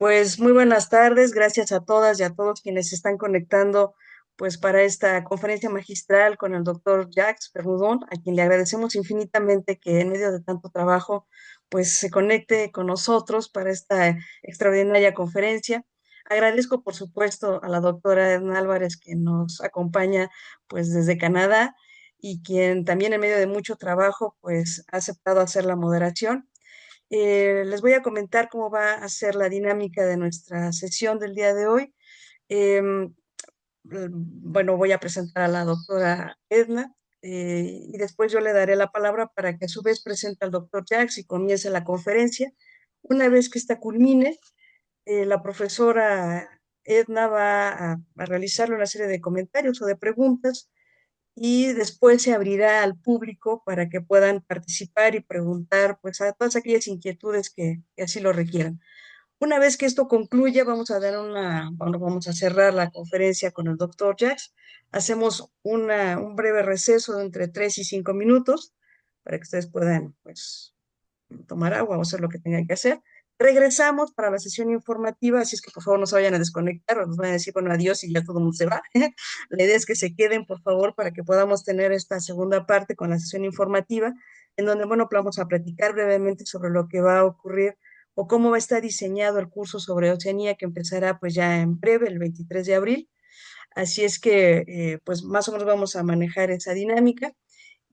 Pues muy buenas tardes, gracias a todas y a todos quienes se están conectando pues para esta conferencia magistral con el doctor Jacques Vernaudon, a quien le agradecemos infinitamente que en medio de tanto trabajo pues se conecte con nosotros para esta extraordinaria conferencia. Agradezco por supuesto a la doctora Edna Álvarez que nos acompaña pues desde Canadá y quien también en medio de mucho trabajo pues ha aceptado hacer la moderación. Les voy a comentar cómo va a ser la dinámica de nuestra sesión del día de hoy. Em, bueno, voy a presentar a la doctora Edna y después yo le daré la palabra para que a su vez presente al doctor Jacques y comience la conferencia. Una vez que esta culmine, la profesora Edna va a realizarle una serie de comentarios o de preguntas y después se abrirá al público para que puedan participar y preguntar pues a todas aquellas inquietudes que así lo requieran. Una vez que esto concluya, vamos a cerrar la conferencia con el doctor Jacques. Hacemos un breve receso de entre 3 y 5 minutos para que ustedes puedan pues tomar agua o hacer lo que tengan que hacer. Regresamos para la sesión informativa, así es que por favor no se vayan a desconectar o nos vayan a decir, bueno, adiós y ya todo el mundo se va. La idea es que se queden, por favor, para que podamos tener esta segunda parte con la sesión informativa, en donde, bueno, vamos a platicar brevemente sobre lo que va a ocurrir o cómo va a estar diseñado el curso sobre Oceanía, que empezará pues ya en breve, el 23 de abril. Así es que, pues más o menos vamos a manejar esa dinámica.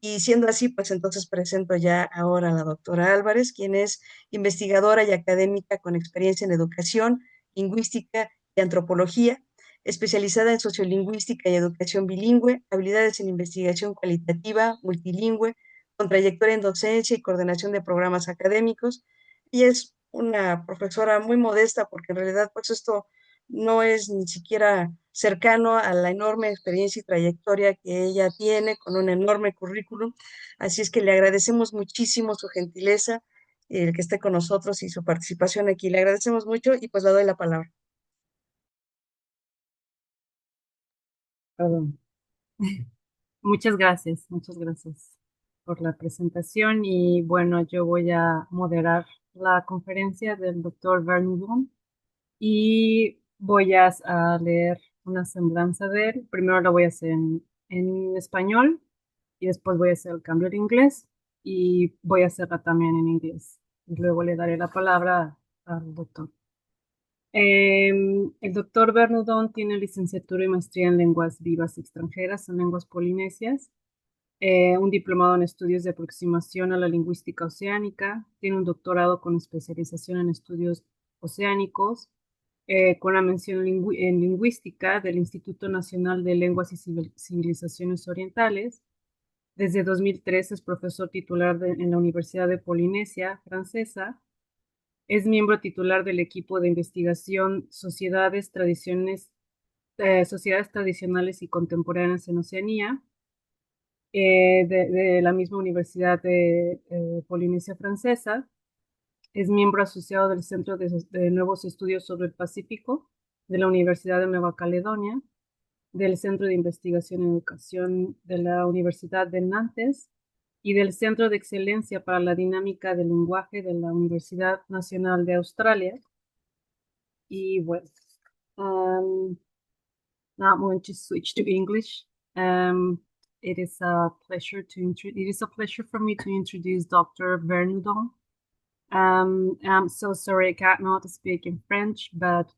Y siendo así, pues entonces presento ya ahora a la doctora Álvarez, quien es investigadora y académica con experiencia en educación, lingüística y antropología, especializada en sociolingüística y educación bilingüe, habilidades en investigación cualitativa, multilingüe, con trayectoria en docencia y coordinación de programas académicos. Y es una profesora muy modesta porque en realidad pues esto no es ni siquiera cercano a la enorme experiencia y trayectoria que ella tiene con un enorme currículum. Así es que le agradecemos muchísimo su gentileza, el que esté con nosotros y su participación aquí. Le agradecemos mucho y pues le doy la palabra. Perdón. Muchas gracias por la presentación y bueno, yo voy a moderar la conferencia del doctor Vernaudon y voy a leer una semblanza de él. Primero lo voy a hacer en español y después voy a hacer el cambio al inglés y voy a hacerla también en inglés. Y luego le daré la palabra al doctor. El doctor Vernaudon tiene licenciatura y maestría en lenguas vivas extranjeras, en lenguas polinesias, un diplomado en estudios de aproximación a la lingüística oceánica, tiene un doctorado con especialización en estudios oceánicos, con la mención en lingüística del Instituto Nacional de Lenguas y Civilizaciones Orientales. Desde 2003 es profesor titular en la Universidad de Polynésia, francesa. Es miembro titular del equipo de investigación Sociedades Tradicionales y Contemporáneas en Oceanía, de la misma Universidad de Polinesia Francesa. Es miembro asociado del Centro de Nuevos Estudios sobre el Pacífico de la Universidad de Nueva Caledonia, del Centro de Investigación en Educación de la Universidad de Nantes y del Centro de Excelencia para la Dinámica del Lenguaje de la Universidad Nacional de Australia. Y bueno, um, now I'm going to switch to English. Um, it is a pleasure for me to introduce Dr. Vernaudon. I'm so sorry I cannot speak in French, but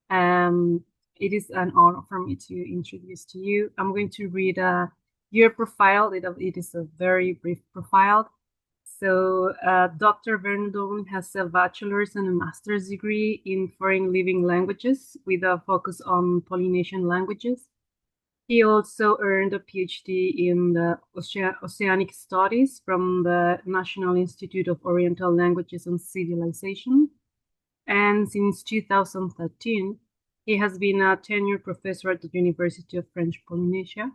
um, it is an honor for me to introduce to you. I'm going to read your profile. It is a very brief profile. So, Dr. Vernaudon has a bachelor's and a master's degree in foreign living languages with a focus on Polynesian languages. He also earned a PhD in the Oceanic Studies from the National Institute of Oriental Languages and Civilization. And since 2013, he has been a tenured professor at the University of French Polynesia.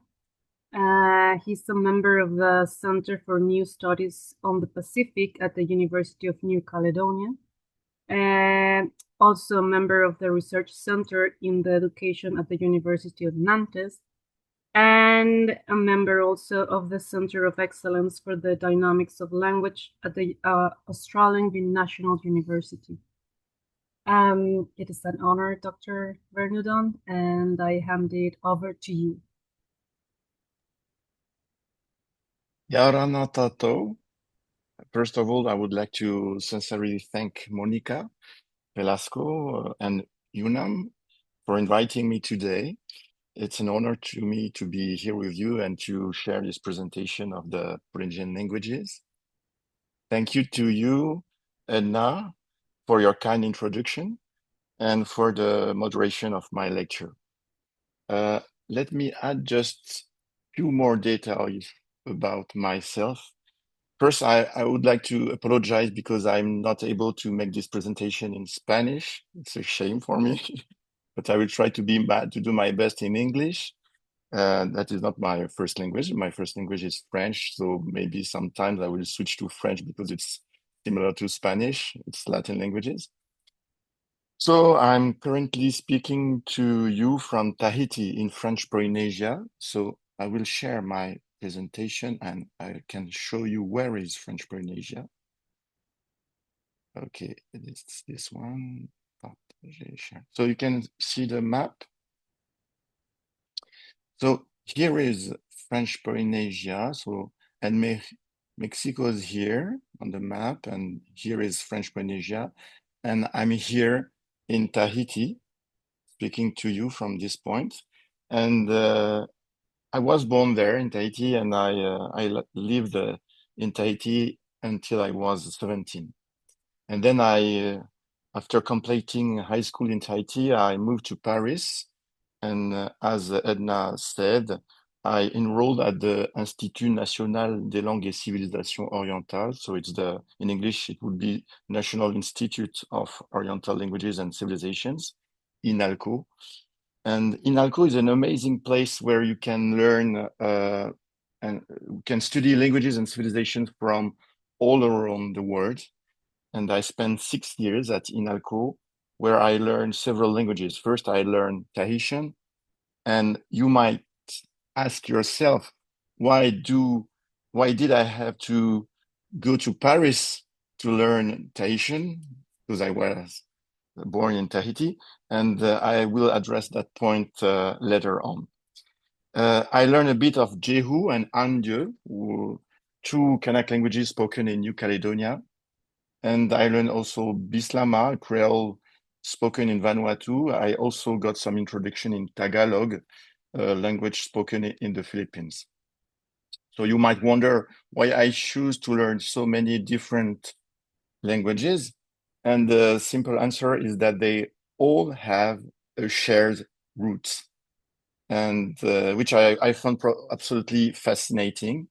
He's a member of the Center for New Studies on the Pacific at the University of New Caledonia, and also a member of the Research Center in the Education at the University of Nantes, and a member also of the Center of Excellence for the Dynamics of Language at the Australian National University. It is an honor, Dr. Vernaudon, and I hand it over to you. Yarana Tato. First of all, I would like to sincerely thank Mónica Velasco and UNAM for inviting me today. It's an honor to me to be here with you and to share this presentation of the Polynesian languages. Thank you to you, Edna, for your kind introduction and for the moderation of my lecture. Let me add just few more details about myself. First, I would like to apologize because I'm not able to make this presentation in Spanish. It's a shame for me, but I will try to do my best in English. That is not my first language. My first language is French, so maybe sometimes I will switch to French because it's similar to Spanish. It's Latin languages. So I'm currently speaking to you from Tahiti in French Polynesia. So I will share my presentation and I can show you where is French Polynesia. Okay, it's this one. So you can see the map. So here is French Polynesia. So, and Mexico is here on the map, and here is French Polynesia. And I'm here in Tahiti, speaking to you from this point. And I was born there in Tahiti, and I lived in Tahiti until I was 17. And then after completing high school in Tahiti, I moved to Paris. And as Edna said, I enrolled at the Institut National des Langues et Civilisations Orientales. So in English, it would be National Institute of Oriental Languages and Civilizations, INALCO. And INALCO is an amazing place where you can learn and can study languages and civilizations from all around the world. And I spent 6 years at INALCO, where I learned several languages. First, I learned Tahitian, and you might ask yourself, why did I have to go to Paris to learn Tahitian? Because I was born in Tahiti, and I will address that point later on. I learned a bit of Jehu and Andeu, two Kanak languages spoken in New Caledonia. And I learned also Bislama, Creole spoken in Vanuatu. I also got some introduction in Tagalog, language spoken in the Philippines. So you might wonder why I choose to learn so many different languages. And the simple answer is that they all have a shared root, and which I found absolutely fascinating,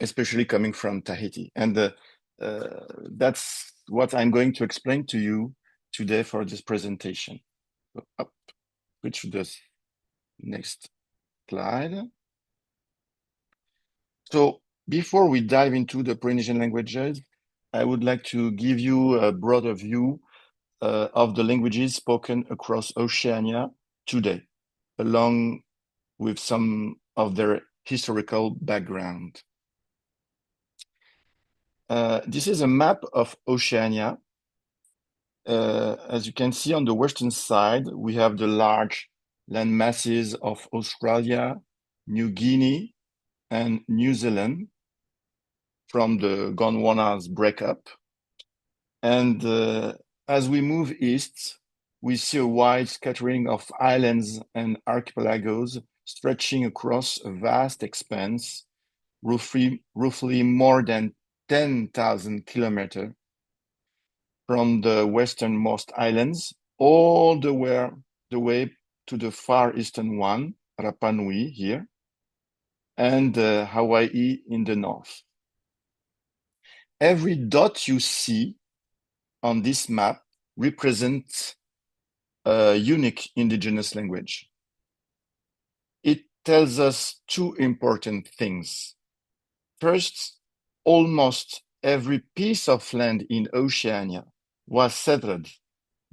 especially coming from Tahiti. And that's what I'm going to explain to you today for this presentation. So up, switch to the next slide. So before we dive into the Polynesian languages, I would like to give you a broader view of the languages spoken across Oceania today, along with some of their historical background. This is a map of Oceania. As you can see on the western side, we have the large land masses of Australia, New Guinea, and New Zealand from the Gondwana's breakup. And as we move east, we see a wide scattering of islands and archipelagos stretching across a vast expanse, roughly more than 10,000 kilometers from the westernmost islands all the way to the far eastern one, Rapa Nui here, and Hawaii in the north. Every dot you see on this map represents a unique indigenous language. It tells us two important things. First, almost every piece of land in Oceania was settled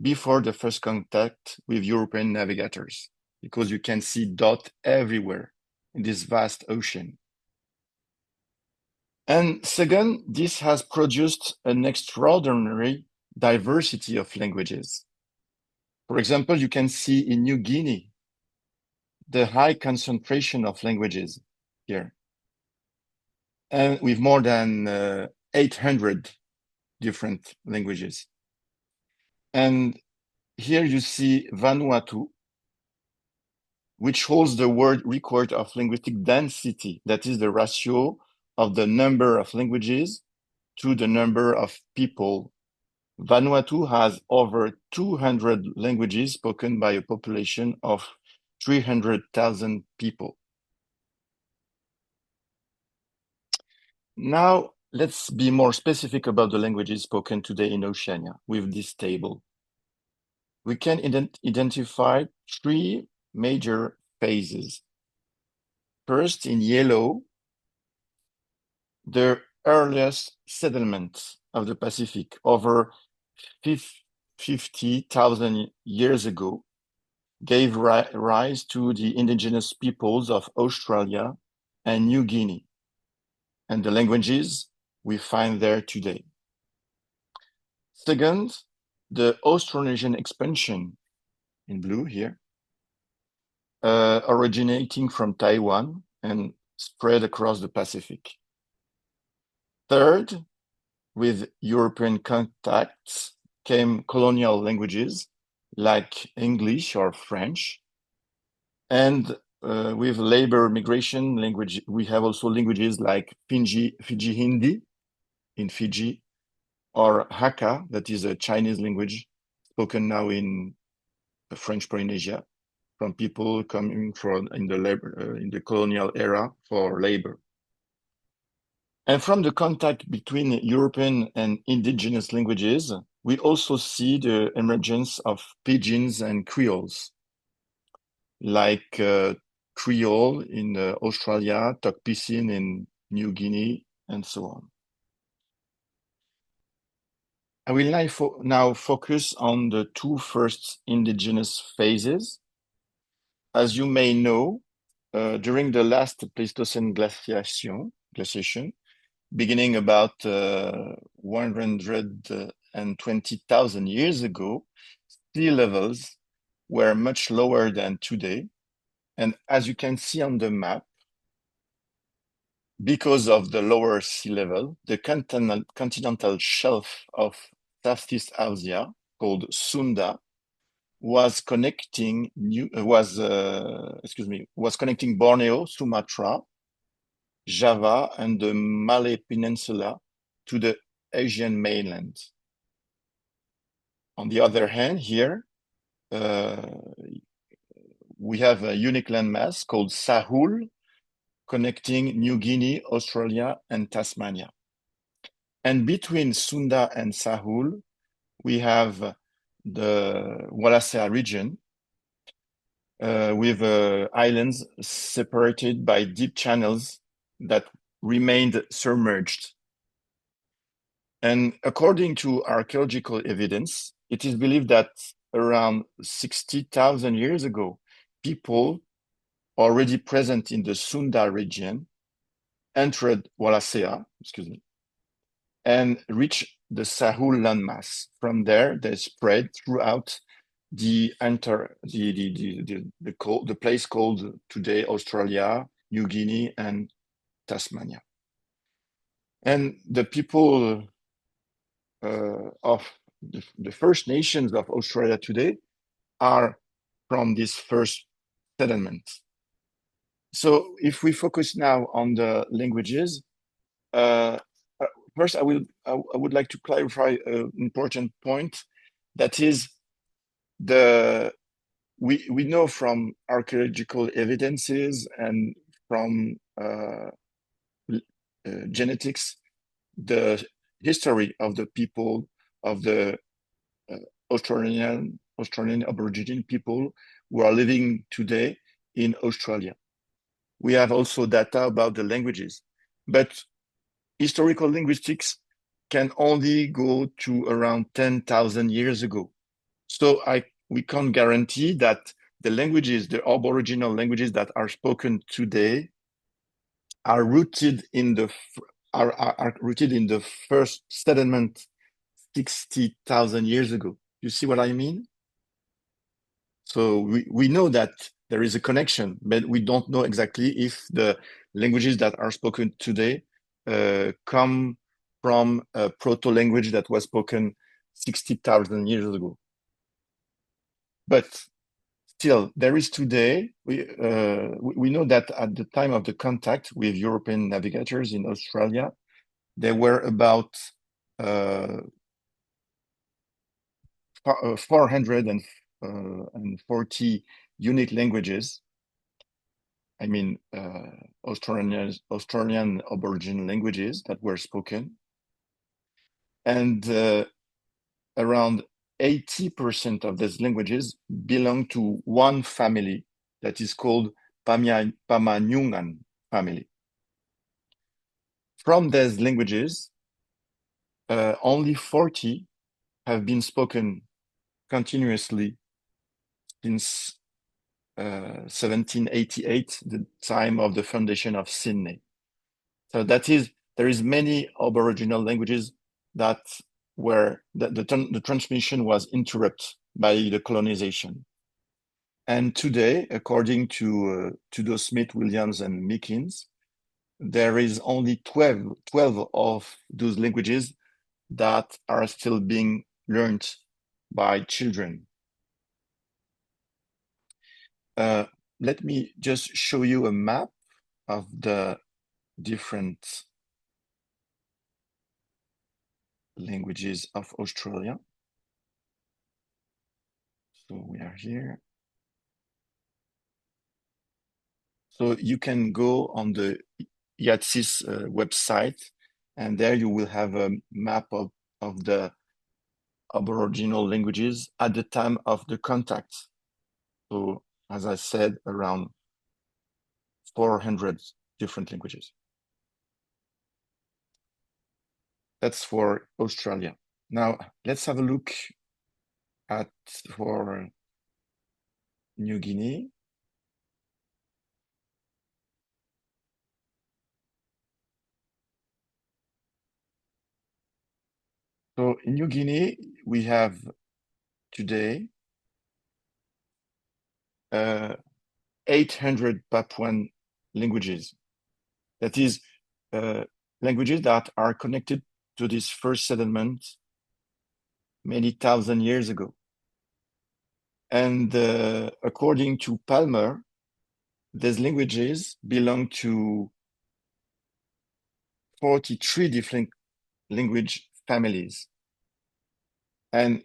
before the first contact with European navigators, because you can see dot everywhere in this vast ocean. And second, this has produced an extraordinary diversity of languages. For example, you can see in New Guinea the high concentration of languages here, and with more than 800 different languages. And here you see Vanuatu, which holds the world record of linguistic density. That is the ratio of the number of languages to the number of people. Vanuatu has over 200 languages spoken by a population of 300,000 people. Now, let's be more specific about the languages spoken today in Oceania with this table. We can identify three major phases. First, in yellow, the earliest settlement of the Pacific over 50,000 years ago gave rise to the indigenous peoples of Australia and New Guinea, and the languages we find there today. Second, the Austronesian expansion, in blue here, originating from Taiwan and spread across the Pacific. Third, with European contacts came colonial languages like English or French. And with labor migration language, we have also languages like Fiji Hindi in Fiji, or Hakka, that is a Chinese language spoken now in French Polynesia from people coming from in the colonial era for labor. And from the contact between European and indigenous languages, we also see the emergence of pidgins and creoles, like Creole in Australia, Tok Pisin in New Guinea, and so on. I will now focus on the two first indigenous phases. As you may know, during the last Pleistocene glaciation, beginning about 120,000 years ago, sea levels were much lower than today. And as you can see on the map, because of the lower sea level, the continental shelf of Southeast Asia, called Sunda, was connecting Borneo, Sumatra, Java, and the Malay Peninsula to the Asian mainland. On the other hand, here, we have a unique landmass called Sahul, connecting New Guinea, Australia, and Tasmania. And between Sunda and Sahul, we have the Wallacea region with islands separated by deep channels that remained submerged. And according to archaeological evidence, it is believed that around 60,000 years ago, people already present in the Sunda region entered Wallacea, and reached the Sahul landmass. From there, they spread throughout the place called today Australia, New Guinea, and Tasmania. And the people of the First Nations of Australia today are from this first settlement. So if we focus now on the languages, first I would like to clarify an important point. That is, we know from archaeological evidences and from genetics the history of the people of the Australian Aborigine people who are living today in Australia. We have also data about the languages, but historical linguistics can only go to around 10,000 years ago. So we can't guarantee that the languages, the Aboriginal languages that are spoken today are rooted in the first settlement 60,000 years ago. You see what I mean? So we know that there is a connection, but we don't know exactly if the languages that are spoken today come from a proto-language that was spoken 60,000 years ago. But still, there is today, we know that at the time of the contact with European navigators in Australia, there were about 440 unique languages. I mean, Australian Aboriginal languages that were spoken. And around 80% of these languages belong to one family that is called Pama-Nyungan family. From these languages, only 40 have been spoken continuously since 1788, the time of the foundation of Sydney. So that is, there is many Aboriginal languages that were, the transmission was interrupted by the colonization. And today, according to those Smith, Williams, and Meekins, there is only 12 of those languages that are still being learned by children. Let me just show you a map of the different languages of Australia. So we are here. So you can go on the IATSIS website, and there you will have a map of the Aboriginal languages at the time of the contact. So, as I said, around 400 different languages. That's for Australia. Now, let's have a look at for New Guinea. So in New Guinea, we have today 800 Papuan languages. That is, languages that are connected to this first settlement many thousand years ago. And according to Palmer, these languages belong to 43 different language families, and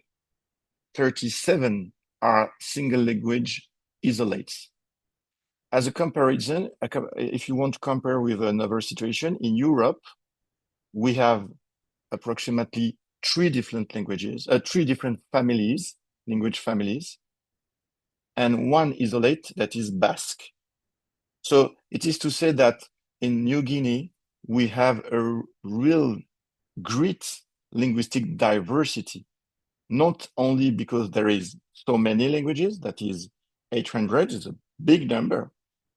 37 are single language isolates. As a comparison, if you want to compare with another situation, in Europe, we have approximately 3 different languages, 3 different families, language families, and 1 isolate that is Basque. So it is to say that in New Guinea, we have a real great linguistic diversity, not only because there is so many languages, that is 800 is a big number,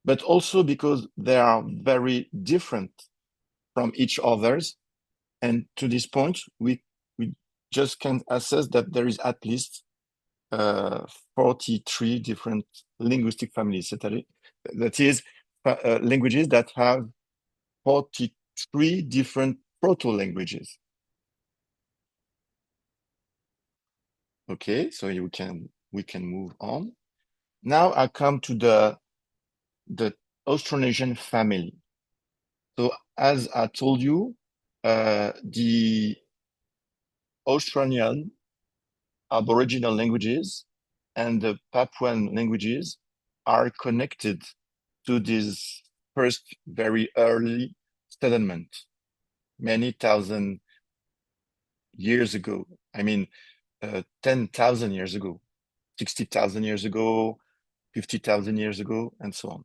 but also because they are very different from each others. And to this point, we just can assess that there is at least 43 different linguistic families. That is languages that have 43 different proto-languages. Okay, so we can move on. Now I come to the Austronesian family. So as I told you, the Australian Aboriginal languages and the Papuan languages are connected to this first very early settlement, many thousand years ago. I mean, 10,000 years ago, 60,000 years ago, 50,000 years ago, and so on.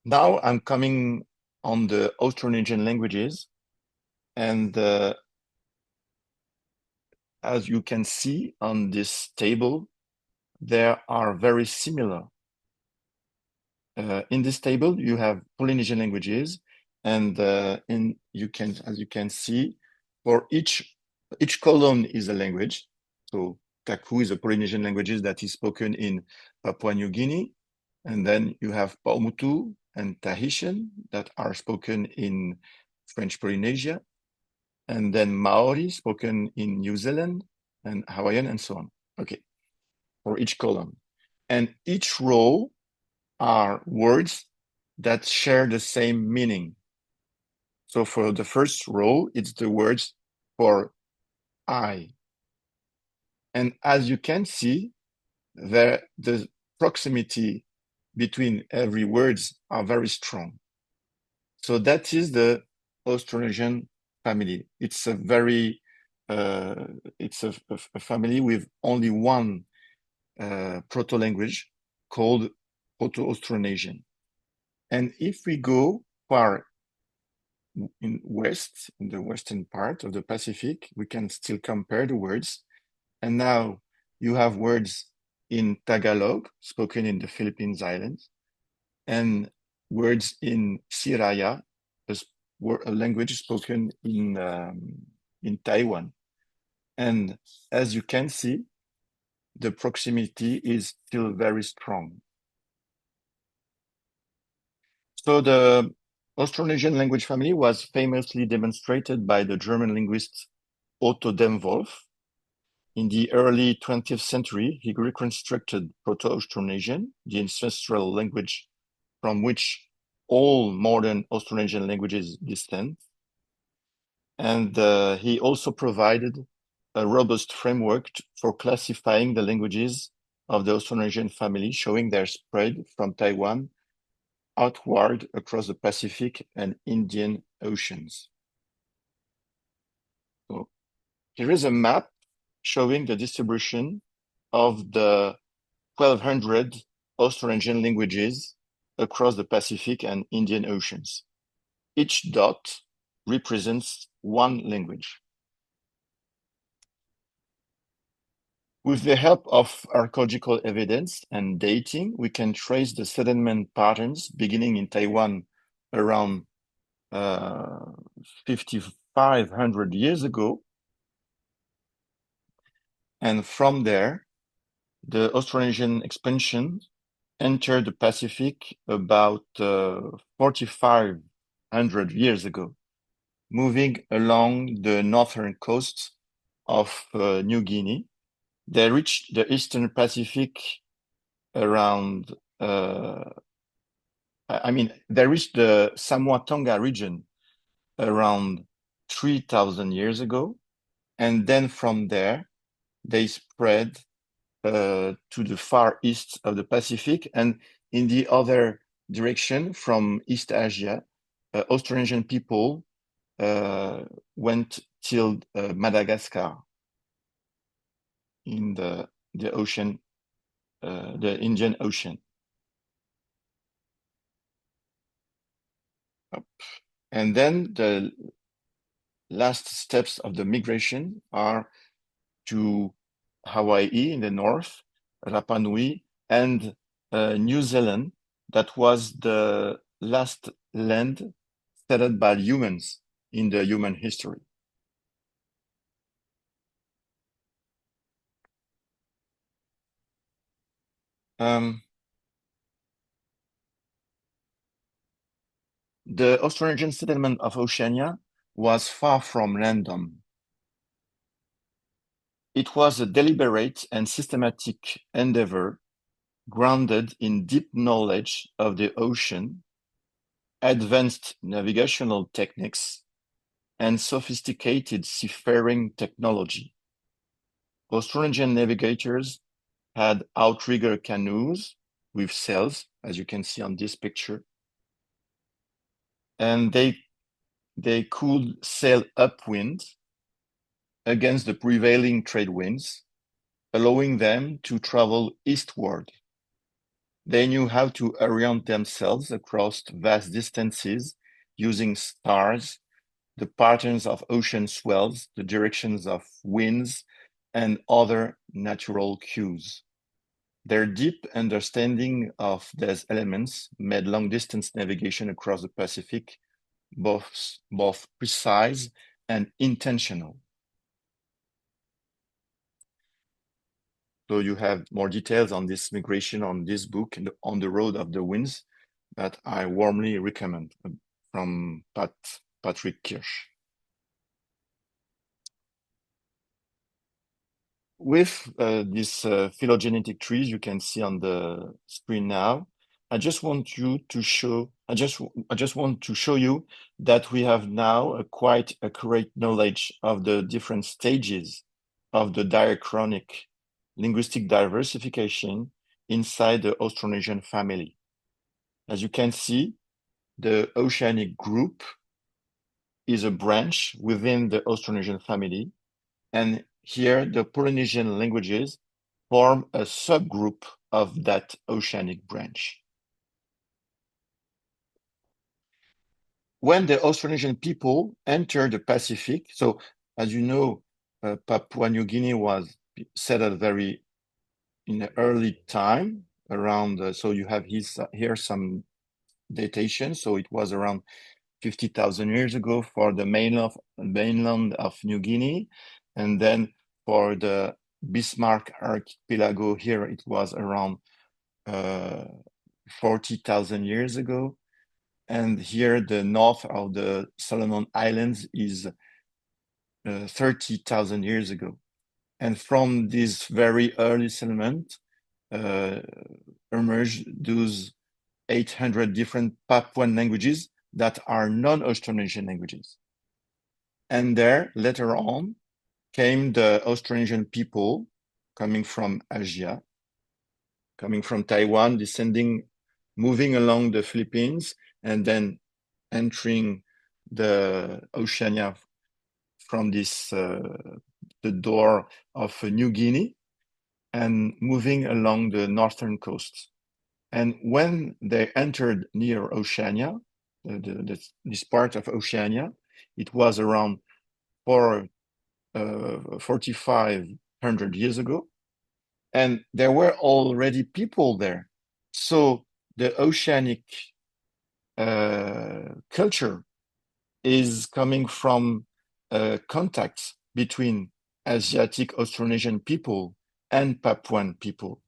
Now I'm coming on the Austronesian languages, and as you can see on this table, they are very similar. In this table, you have Polynesian languages, and as you can see, for each column is a language. So Taku is a Polynesian language that is spoken in Papua New Guinea. And then you have Paumotu and Tahitian that are spoken in French Polynesia. And then Maori spoken in New Zealand and Hawaiian and so on. Okay, for each column. And each row are words that share the same meaning. So for the first row, it's the words for I. And as you can see, the proximity between every words are very strong. So that is the Austronesian family. It's a very, it's a family with only one proto-language called Proto-Austronesian. And if we go far in the western part of the Pacific, we can still compare the words. And now you have words in Tagalog, spoken in the Philippines Islands, and words in Siraya, a language spoken in Taiwan. And as you can see, the proximity is still very strong. So the Austronesian language family was famously demonstrated by the German linguist Otto Demwolf. In the early 20th century, he reconstructed Proto-Austronesian, the ancestral language from which all modern Austronesian languages descend. And he also provided a robust framework for classifying the languages of the Austronesian family, showing their spread from Taiwan outward across the Pacific and Indian Oceans. So here is a map showing the distribution of the 1,200 Austronesian languages across the Pacific and Indian Oceans. Each dot represents one language. With the help of archaeological evidence and dating, we can trace the settlement patterns beginning in Taiwan around 5,500 years ago. And from there, the Austronesian expansion entered the Pacific about 4,500 years ago, moving along the northern coast of New Guinea. They reached the Eastern Pacific around, they reached the Samoa Tonga region around 3,000 years ago. And then from there, they spread to the far east of the Pacific, and in the other direction from East Asia, Austronesian people went till Madagascar in the ocean, the Indian Ocean. And then the last steps of the migration are to Hawaii in the north, Rapa Nui, and New Zealand. That was the last land settled by humans in the human history. The Austronesian settlement of Oceania was far from random. It was a deliberate and systematic endeavor grounded in deep knowledge of the ocean, advanced navigational techniques, and sophisticated seafaring technology. Austronesian navigators had outrigger canoes with sails, as you can see on this picture, and they could sail upwind against the prevailing trade winds, allowing them to travel eastward. They knew how to orient themselves across vast distances using stars, the patterns of ocean swells, the directions of winds, and other natural cues. Their deep understanding of these elements made long-distance navigation across the Pacific both precise and intentional. So you have more details on this migration on this book, On the Road of the Winds, that I warmly recommend, from Patrick Kirsch. With this phylogenetic trees you can see on the screen now, I just want to show you that we have now a quite accurate knowledge of the different stages of the diachronic linguistic diversification inside the Austronesian family. As you can see, the Oceanic group is a branch within the Austronesian family, and here the Polynesian languages form a subgroup of that Oceanic branch. When the Austronesian people entered the Pacific, so as you know, Papua New Guinea was settled in an early time, around, so you have here some datation, so it was around 50,000 years ago for the mainland of New Guinea, and then for the Bismarck archipelago here, it was around 40,000 years ago. And here, the north of the Solomon Islands is 30,000 years ago. And from this very early settlement emerged those 800 different Papuan languages that are non-Austronesian languages. And there, later on, came the Austronesian people coming from Asia, coming from Taiwan, moving along the Philippines, and then entering the Oceania from the door of New Guinea, and moving along the northern coast. And when they entered near Oceania, this part of Oceania, it was around 4,500 years ago, and there were already people there. So the Oceanic culture is coming from contacts between Asiatic Austronesian people and Papuan people.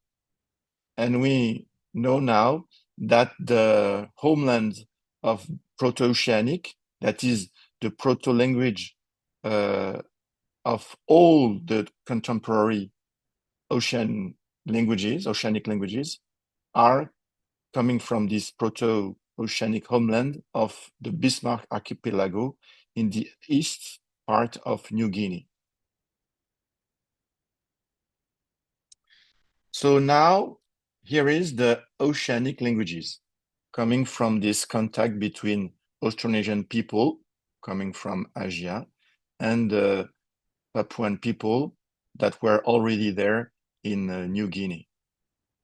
And we know now that the homeland of Proto-Oceanic, that is the proto-language of all the contemporary Oceanic languages, are coming from this Proto-Oceanic homeland of the Bismarck archipelago in the east part of New Guinea. So now, here is the Oceanic languages coming from this contact between Austronesian people coming from Asia and the Papuan people that were already there in New Guinea.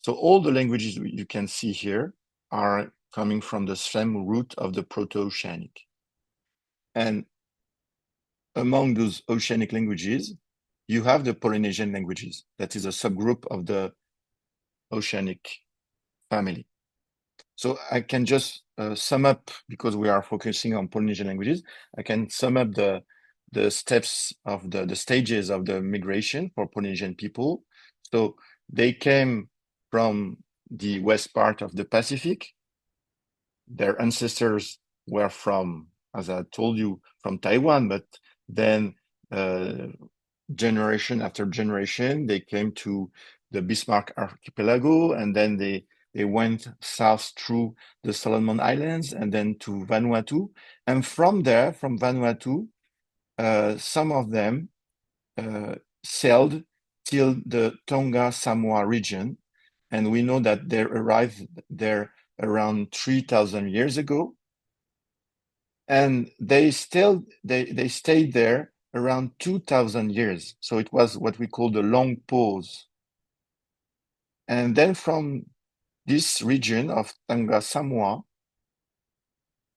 So all the languages you can see here are coming from the same root of the Proto-Oceanic. And among those Oceanic languages, you have the Polynesian languages. That is a subgroup of the Oceanic family. So I can just sum up, because we are focusing on Polynesian languages, I can sum up the steps of the stages of the migration for Polynesian people. So they came from the west part of the Pacific. Their ancestors were from, as I told you, from Taiwan, but then generation after generation, they came to the Bismarck archipelago, and then they went south through the Solomon Islands and then to Vanuatu. And from there, from Vanuatu, some of them sailed till the Tonga Samoa region. And we know that they arrived there around 3,000 years ago. And they stayed there around 2,000 years. So it was what we call the long pause. And then from this region of Tonga Samoa,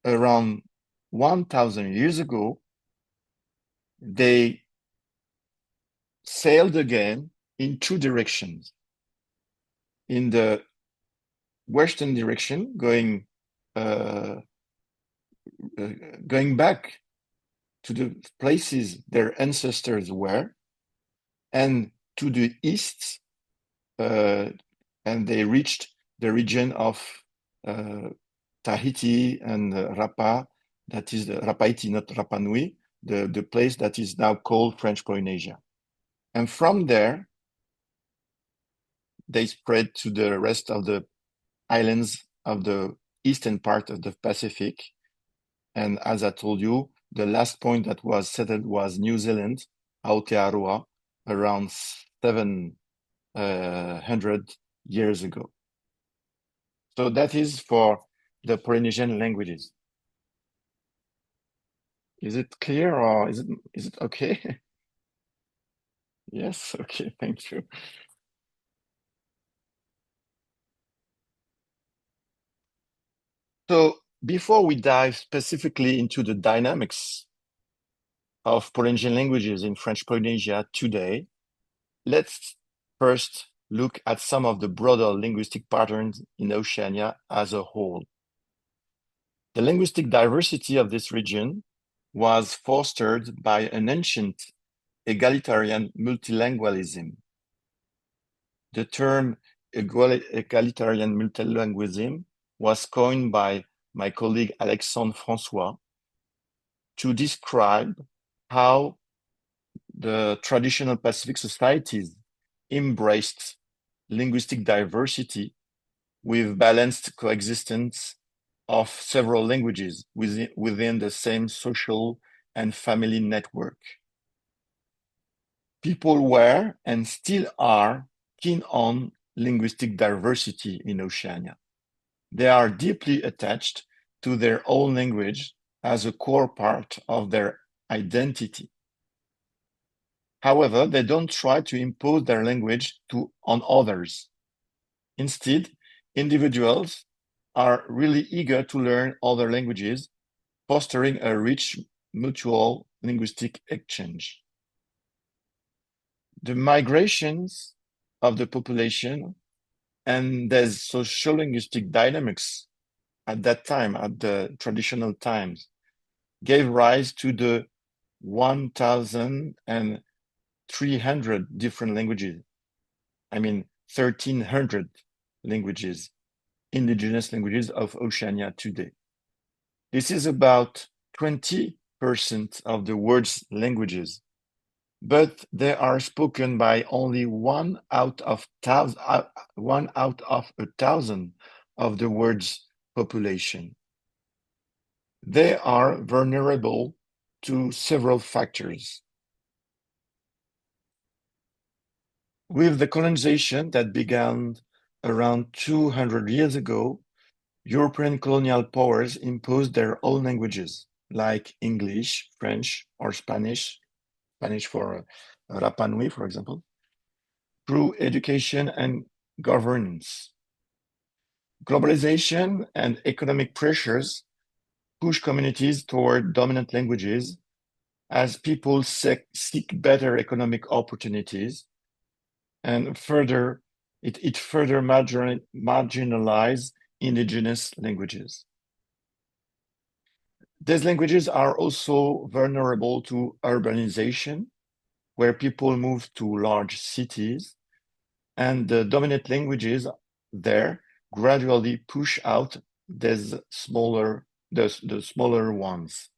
around 1,000 years ago, they sailed again in two directions. In the western direction, going back to the places their ancestors were, and to the east, and they reached the region of Tahiti and Rapa, that is Rapaiti, not Rapa Nui, the place that is now called French Polynesia. And from there, they spread to the rest of the islands of the eastern part of the Pacific. And as I told you, the last point that was settled was New Zealand, Aotearoa, around 700 years ago. So that is for the Polynesian languages. Is it clear or is it okay? Yes, okay, thank you. So before we dive specifically into the dynamics of Polynesian languages in French Polynesia today, let's first look at some of the broader linguistic patterns in Oceania as a whole. The linguistic diversity of this region was fostered by an ancient egalitarian multilingualism. The term egalitarian multilingualism was coined by my colleague Alexandre François to describe how the traditional Pacific societies embraced linguistic diversity with balanced coexistence of several languages within the same social and family network. People were and still are keen on linguistic diversity in Oceania. They are deeply attached to their own language as a core part of their identity. However, they don't try to impose their language on others. Instead, individuals are really eager to learn other languages, fostering a rich mutual linguistic exchange. The migrations of the population and their sociolinguistic dynamics at that time, at the traditional times, gave rise to the 1,300 different languages. I mean, 1,300 languages, indigenous languages of Oceania today. This is about 20% of the world's languages, but they are spoken by only one out of 1,000 of the world's population. They are vulnerable to several factors. With the colonization that began around 200 years ago, European colonial powers imposed their own languages, like English, French, or Spanish for Rapa Nui, for example, through education and governance. Globalization and economic pressures push communities toward dominant languages as people seek better economic opportunities, and it further marginalizes indigenous languages. These languages are also vulnerable to urbanization, where people move to large cities, and the dominant languages there gradually push out the smaller ones.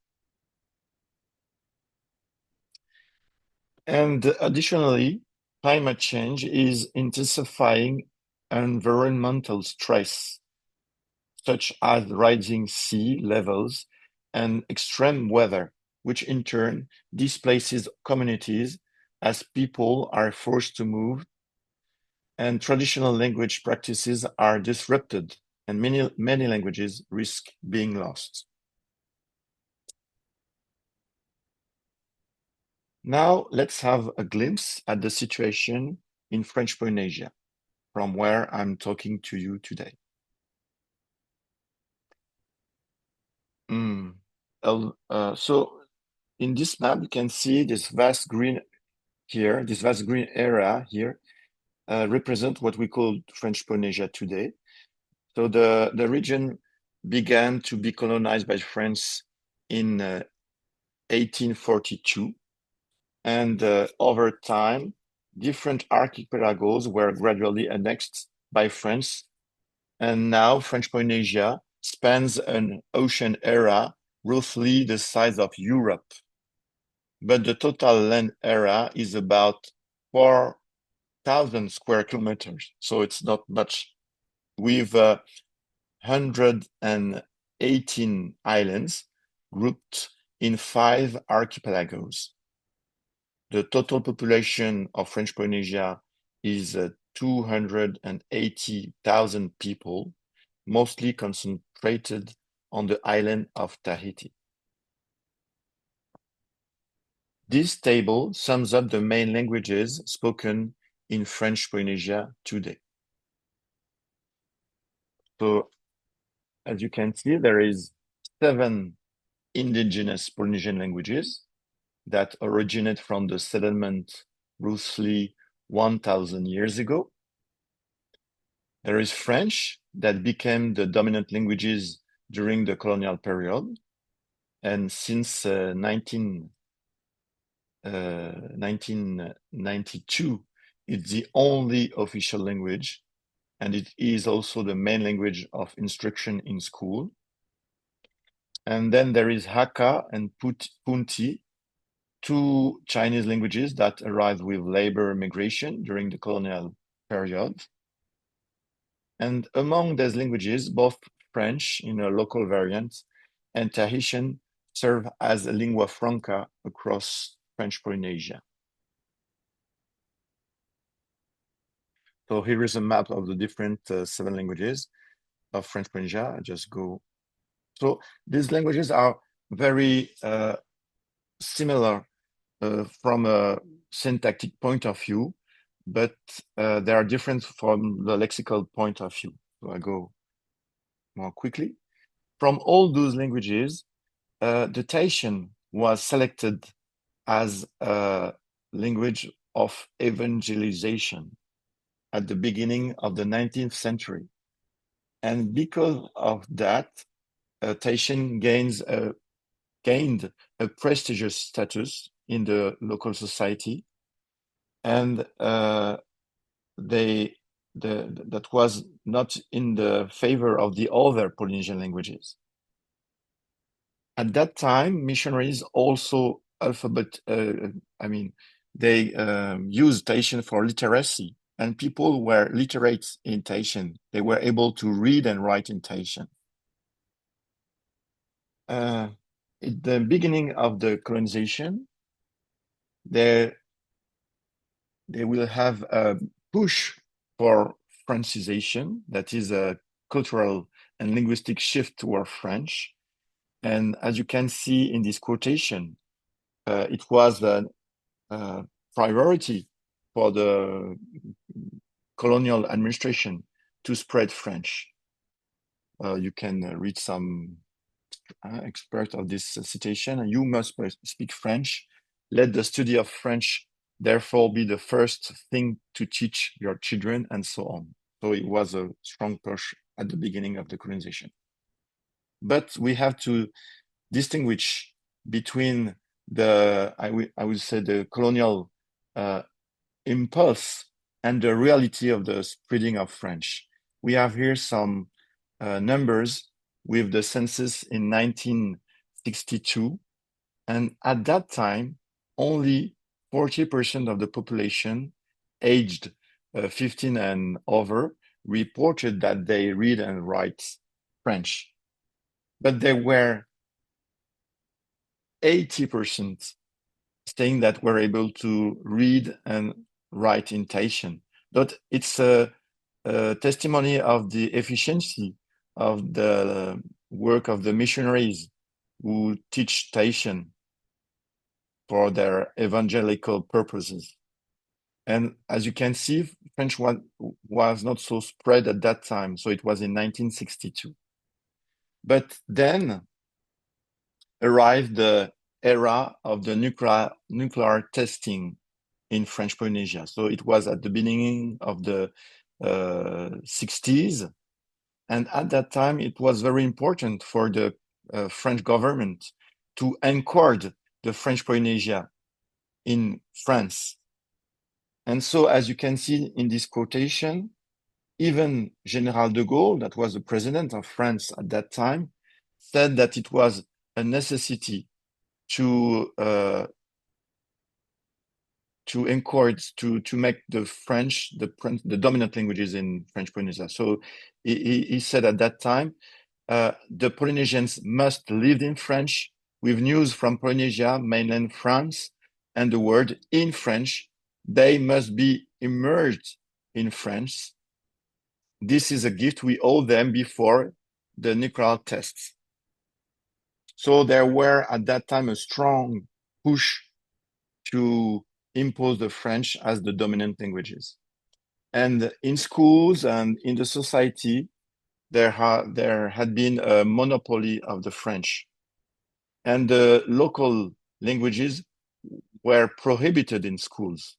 And additionally, climate change is intensifying environmental stress, such as rising sea levels and extreme weather, which in turn displaces communities as people are forced to move and traditional language practices are disrupted, and many languages risk being lost. Now let's have a glimpse at the situation in French Polynesia, from where I'm talking to you today. So in this map, you can see this vast green area here represent what we call French Polynesia today. So the region began to be colonized by France in 1842. And over time, different archipelagos were gradually annexed by France, and now French Polynesia spans an ocean area roughly the size of Europe. But the total land area is about 4,000 square kilometers, so it's not much. With 118 islands grouped in 5 archipelagos. The total population of French Polynesia is 280,000 people, mostly concentrated on the island of Tahiti. This table sums up the main languages spoken in French Polynesia today. So, as you can see, there is 7 indigenous Polynesian languages that originate from the settlement roughly 1,000 years ago. There is French that became the dominant languages during the colonial period. And since 1992, it's the only official language, and it is also the main language of instruction in school. And then there is Hakka and Punti, 2 Chinese languages that arrived with labor migration during the colonial period. And among these languages, both French in a local variant and Tahitian serve as a lingua franca across French Polynesia. So here is a map of the different 7 languages of French Polynesia. I just go. So these languages are very similar from a syntactic point of view, but they are different from the lexical point of view. So I go more quickly. From all those languages, the Tahitian was selected as a language of evangelization at the beginning of the 19th century. And because of that, Tahitian gained a prestigious status in the local society, and that was not in the favor of the other Polynesian languages. At that time, missionaries also they used Tahitian for literacy, and people were literate in Tahitian. They were able to read and write in Tahitian. At the beginning of the colonization, they will have a push for Francization, that is a cultural and linguistic shift toward French. And as you can see in this quotation, it was a priority for the colonial administration to spread French. You can read some experts of this citation. You must speak French. Let the study of French therefore be the first thing to teach your children, and so on. So it was a strong push at the beginning of the colonization. But we have to distinguish between I would say the colonial impulse and the reality of the spreading of French. We have here some numbers with the census in 1962. And at that time, only 40% of the population aged 15 and over reported that they read and write French. But there were 80% saying that we're able to read and write in Tahitian. But it's a testimony of the efficiency of the work of the missionaries who teach Tahitian for their evangelical purposes. And as you can see, French was not so spread at that time, so it was in 1962. But then arrived the era of the nuclear testing in French Polynesia. So it was at the beginning of the 60s. And at that time, it was very important for the French government to anchor the French Polynesia in France. And so, as you can see in this quotation, even General de Gaulle, that was the president of France at that time, said that it was a necessity to encourage, to make the French the dominant languages in French Polynesia. So he said at that time, the Polynesians must live in French with news from Polynesia, mainland France, and the world in French. They must be immersed in French. This is a gift we owe them before the nuclear tests. So there were at that time a strong push to impose the French as the dominant languages. And in schools and in the society, there had been a monopoly of the French. And the local languages were prohibited in schools.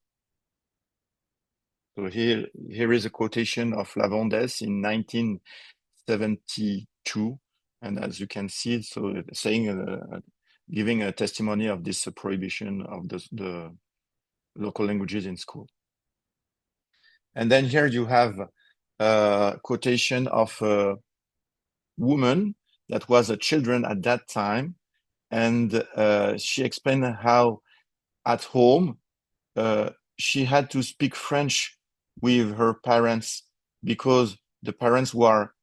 So here is a quotation of Lavandès in 1972. And as you can see, so saying, giving a testimony of this prohibition of the local languages in school. And then here you have a quotation of a woman that was a children at that time. And she explained how at home, she had to speak French with her parents because the parents were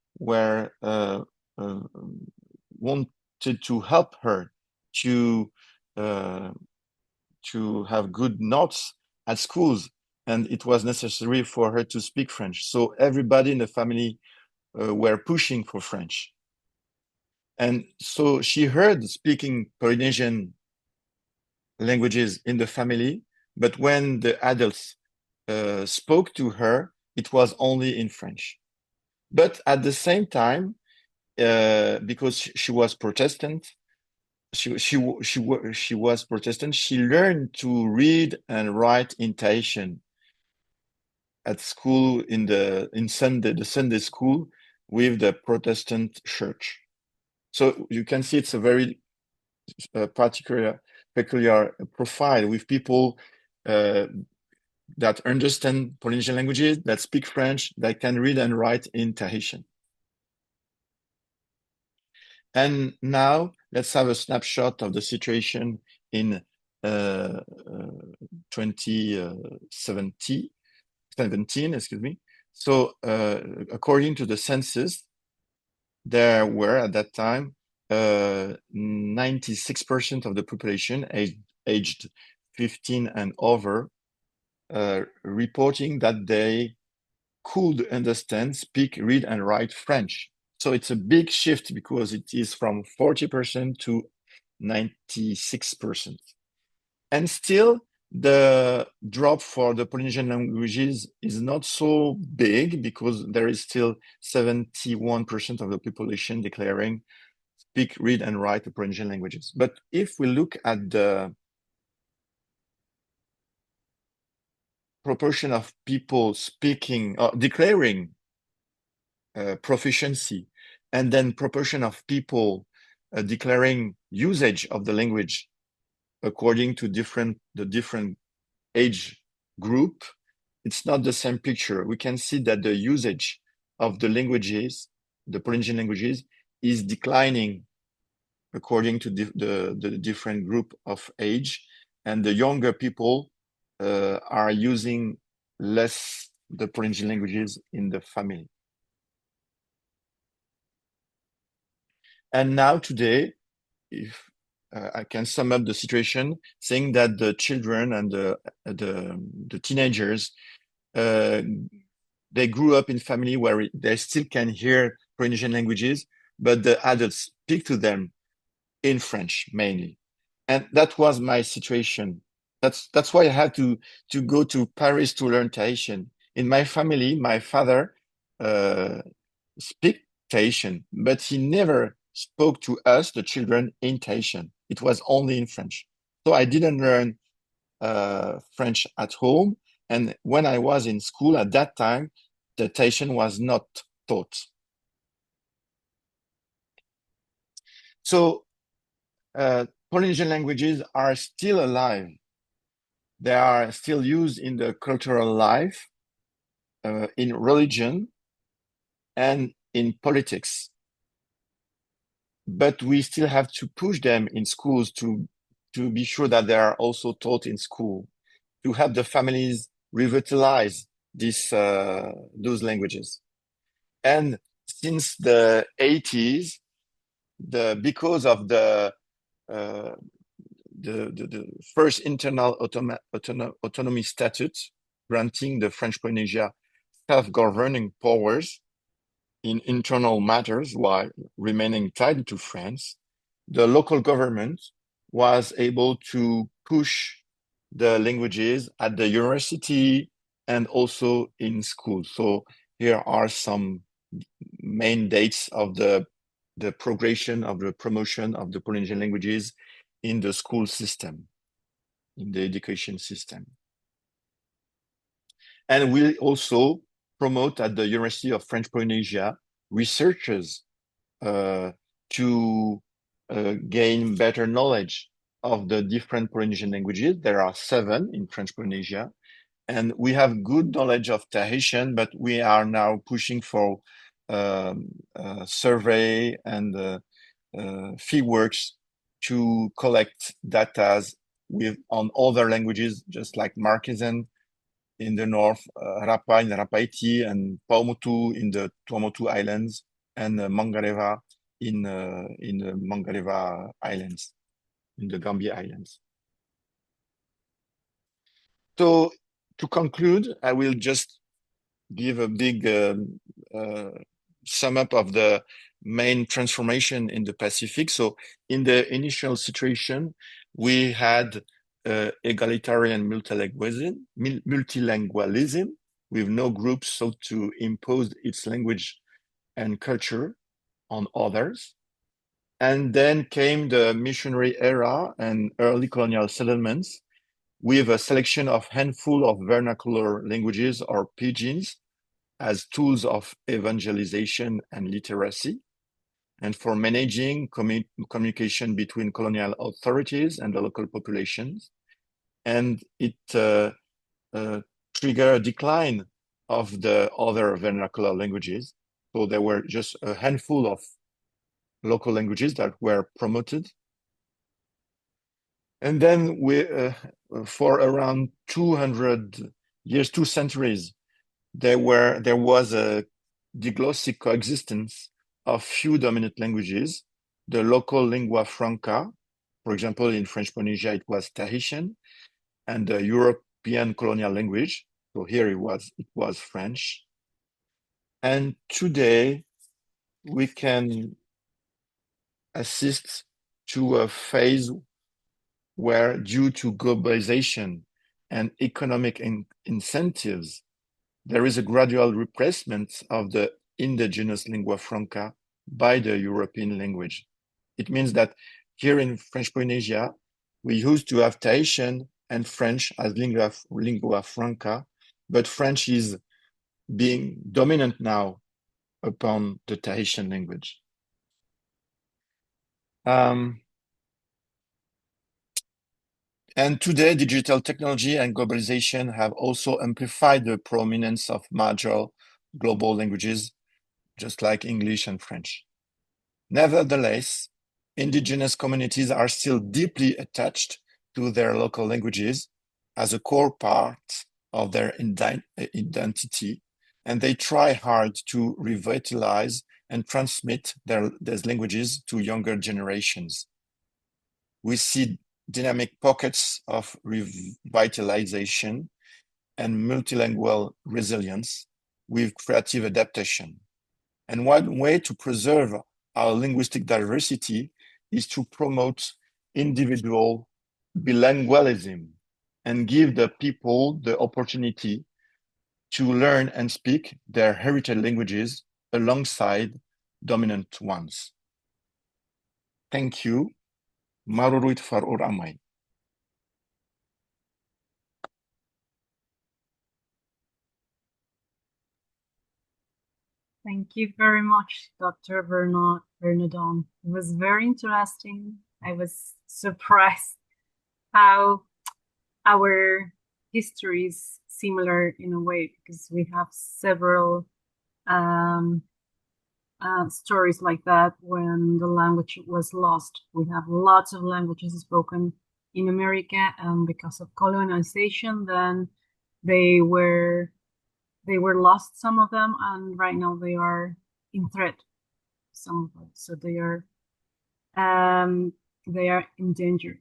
wanted to help her to have good notes at schools, and it was necessary for her to speak French. So everybody in the family were pushing for French. And so she heard speaking Polynesian languages in the family, but when the adults spoke to her, it was only in French. But at the same time, because she was Protestant, she was Protestant, she learned to read and write in Tahitian at school the Sunday school with the Protestant church. So you can see it's a very peculiar profile with people that understand Polynesian languages, that speak French, that can read and write in Tahitian. And now let's have a snapshot of the situation in 2017, excuse me. So according to the census, there were at that time 96% of the population aged 15 and over reporting that they could understand, speak, read, and write French. So it's a big shift because it is from 40% to 96%. And still, the drop for the Polynesian languages is not so big because there is still 71% of the population declaring speak, read, and write the Polynesian languages. But if we look at the proportion of people speaking, declaring proficiency, and then proportion of people declaring usage of the language according to the different age group, it's not the same picture. We can see that the usage of the languages, the Polynesian languages, is declining according to the different group of age, and the younger people are using less the Polynesian languages in the family. And now today, if I can sum up the situation, saying that the children and the teenagers, they grew up in family where they still can hear Polynesian languages, but the adults speak to them in French mainly. And that was my situation. That's why I had to go to Paris to learn Tahitian. In my family, my father speak Tahitian, but he never spoke to us, the children, in Tahitian. It was only in French. So I didn't learn French at home. And when I was in school at that time, the Tahitian was not taught. So Polynesian languages are still alive They are still used in the cultural life, in religion, and in politics. But we still have to push them in schools to be sure that they are also taught in school, to help the families revitalize those languages. And since the 80s, because of the first internal autonomy statute granting the French Polynesia self-governing powers in internal matters while remaining tied to France, the local government was able to push the languages at the university and also in school. So here are some main dates of the progression of the promotion of the Polynesian languages in the school system, in the education system. And we also promote at the University of French Polynesia researchers to gain better knowledge of the different Polynesian languages. There are 7 in French Polynesia, and we have good knowledge of Tahitian, but we are now pushing for survey and fieldworks to collect data on other languages, just like Marquesan in the north, Rapa in Rapaiti, and Paumotu in the Tuamotu Islands, and Mangareva in the Mangareva Islands, in the Gambia Islands. So to conclude, I will just give a big sum up of the main transformation in the Pacific. So in the initial situation, we had egalitarian multilingualism with no group sought to impose its language and culture on others. And then came the missionary era and early colonial settlements with a selection of handful of vernacular languages or pidgins as tools of evangelization and literacy, and for managing communication between colonial authorities and the local populations. And it triggered a decline of the other vernacular languages. So there were just a handful of local languages that were promoted. And then for around 200 years, 2 centuries, there was a diglossic coexistence of few dominant languages, the local lingua franca. For example, in French Polynesia, it was Tahitian, and the European colonial language. So here it was French. And today we can assist to a phase where, due to globalization and economic incentives, there is a gradual replacement of the indigenous lingua franca by the European language. It means that here in French Polynesia, we used to have Tahitian and French as lingua franca, but French is being dominant now upon the Tahitian language. And today, digital technology and globalization have also amplified the prominence of major global languages, just like English and French. Nevertheless, indigenous communities are still deeply attached to their local languages as a core part of their identity, and they try hard to revitalize and transmit these languages to younger generations. We see dynamic pockets of revitalization and multilingual resilience with creative adaptation. And one way to preserve our linguistic diversity is to promote individual bilingualism and give the people the opportunity to learn and speak their heritage languages alongside dominant ones. Thank you. Maruruit farur amai. Thank you very much, Dr. Vernaudon. It was very interesting. I was surprised how our history is similar in a way, because we have several stories like that when the language was lost. We have lots of languages spoken in America, and because of colonization, then they were lost, some of them, and right now they are in threat, some of them. So they are in danger.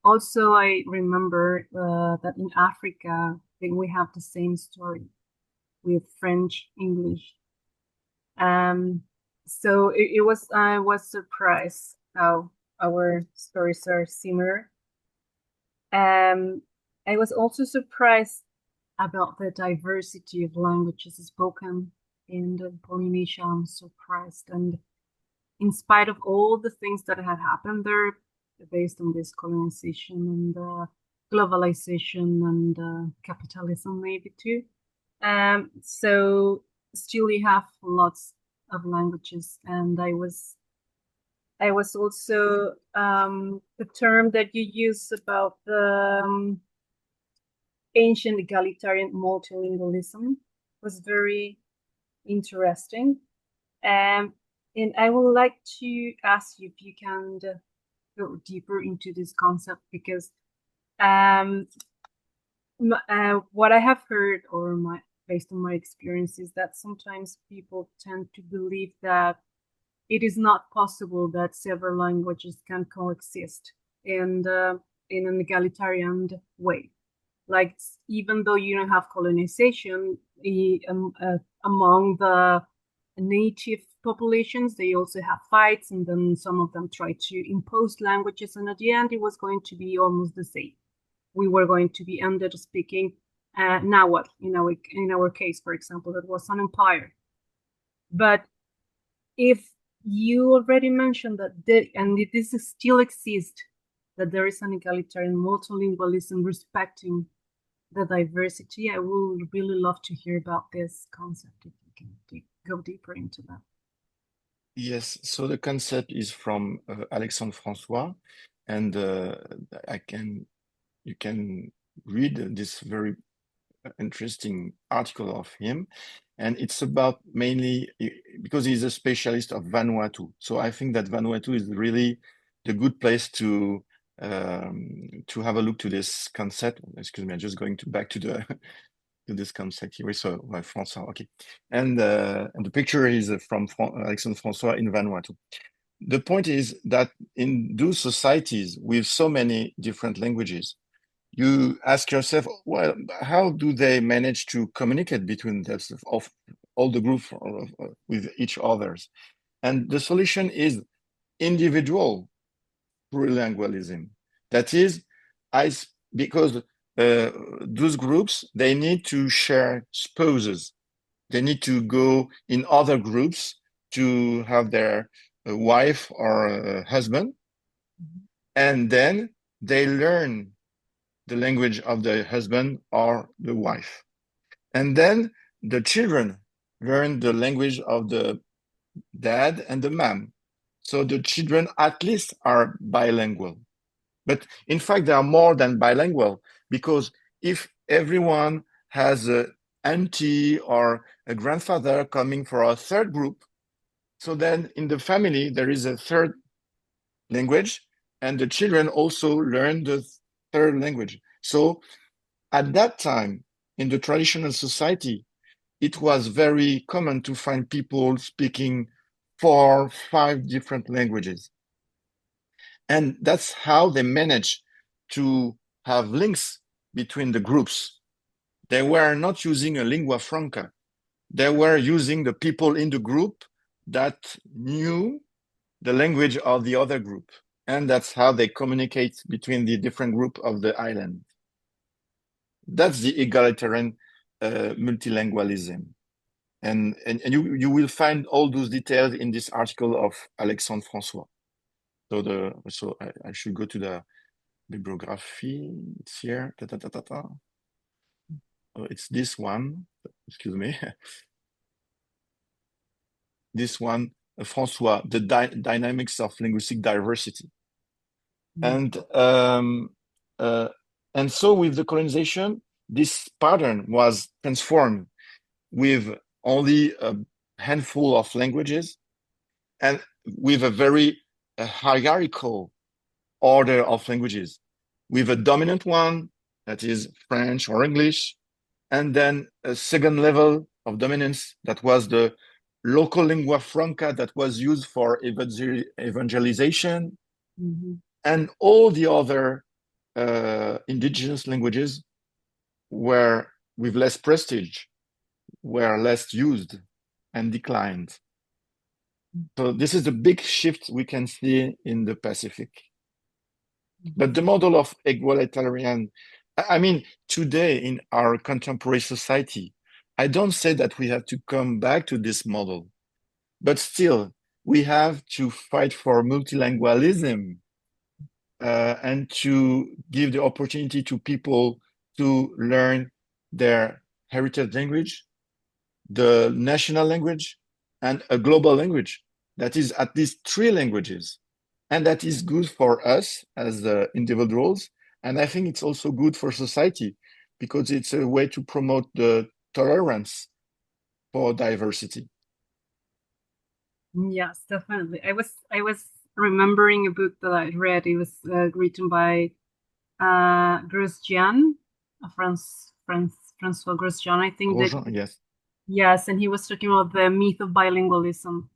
Also, I remember that in Africa, I think we have the same story with French, English. So I was surprised how our stories are similar. I was also surprised about the diversity of languages spoken in the Polynesia. I'm surprised, and in spite of all the things that had happened there, based on this colonization and globalization and capitalism, maybe too. So still we have lots of languages, and I was also the term that you use about the ancient egalitarian multilingualism was very interesting. And I would like to ask you if you can go deeper into this concept, because what I have heard, or based on my experience, is that sometimes people tend to believe that it is not possible that several languages can coexist in an egalitarian way. Like, even though you don't have colonization among the native populations, they also have fights, and then some of them try to impose languages, and at the end it was going to be almost the same. We were going to be ended speaking Nahuatl, in our case, for example, that was an empire. But if you already mentioned that this still exists, that there is an egalitarian multilingualism respecting the diversity, I would really love to hear about this concept, if you can go deeper into that. Yes, so the concept is from Alexandre François, and you can read this very interesting article of him, and it's about mainly because he's a specialist of Vanuatu. So I think that Vanuatu is really the good place to have a look to this concept. Excuse me, I'm just going back to the to this concept here. So François, okay, and the picture is from Alexandre François in Vanuatu. The point is that in those societies with so many different languages, you ask yourself, well, how do they manage to communicate between themselves, of all the groups with each others? And the solution is individual plurilingualism. That is, because those groups, they need to share spouses. They need to go in other groups to have their wife or husband. And then they learn the language of the husband or the wife. And then the children learn the language of the dad and the mom. So the children at least are bilingual. But in fact, they are more than bilingual, because if everyone has an auntie or a grandfather coming for a third group, so then in the family, there is a third language, and the children also learn the third language. So at that time, in the traditional society, it was very common to find people speaking 4, 5 different languages. And that's how they managed to have links between the groups. They were not using a lingua franca. They were using the people in the group that knew the language of the other group. And that's how they communicate between the different group of the island. That's the egalitarian multilingualism. And you will find all those details in this article of Alexandre François. So I should go to the bibliography. It's here. Oh, it's this one. Excuse me. This one, François, the dynamics of linguistic diversity. And And so with the colonization, this pattern was transformed with only a handful of languages and with a very hierarchical order of languages, with a dominant one, that is French or English, and then a second level of dominance that was the local lingua franca that was used for evangelization, and all the other indigenous languages were with less prestige, were less used and declined. So this is a big shift we can see in the Pacific. But the model of egalitarian, I mean, today in our contemporary society, I don't say that we have to come back to this model, but still we have to fight for multilingualism and to give the opportunity to people to learn their heritage language, the national language, and a global language that is at least 3 languages. And that is good for us as individuals. And I think it's also good for society because it's a way to promote the tolerance for diversity. Yes, definitely. I was remembering a book that I read. It was written by Grosjean, François Grosjean, I think. Grosjean, yes. Yes, and he was talking about the myth of bilingualism.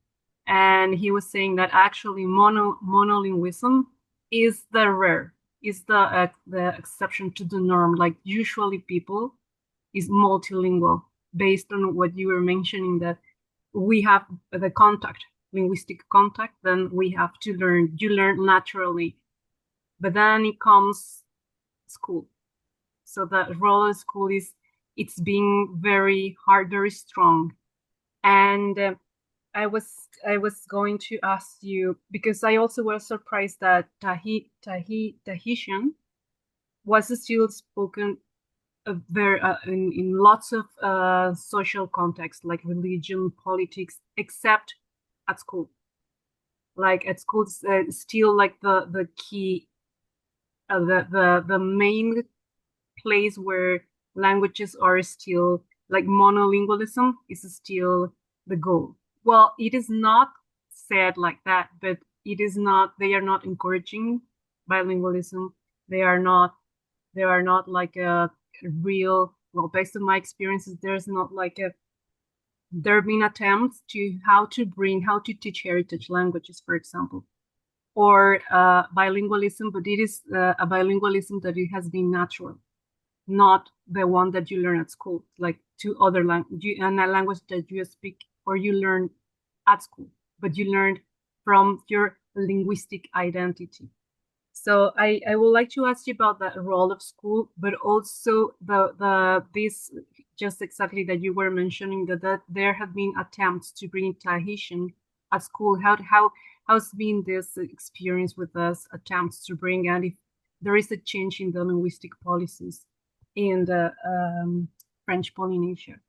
And he was saying that actually monolingualism is the rare, is the exception to the norm. Like usually people is multilingual based on what you were mentioning, that we have the contact, linguistic contact, then we have to learn. You learn naturally. But then it comes school. So the role of school is, it's being very hard, very strong. And I was going to ask you, because I also was surprised that Tahitian was still spoken very in lots of social contexts, like religion, politics, except at school. Like at school, still like the key, the main place where languages are still, like monolingualism is still the goal. Well, it is not said like that, but it is not, they are not encouraging bilingualism. They are not like a real, well, based on my experiences, there's not like there have been attempts to how to teach heritage languages, for example, or bilingualism, but it is a bilingualism that it has been natural, not the one that you learn at school, like two other language and a language that you speak or you learn at school, but you learned from your linguistic identity. So I would like to ask you about the role of school, but also this just exactly that you were mentioning that there have been attempts to bring Tahitian at school. How's been this experience with those attempts to bring, and if there is a change in the linguistic policies in the French Polynesia?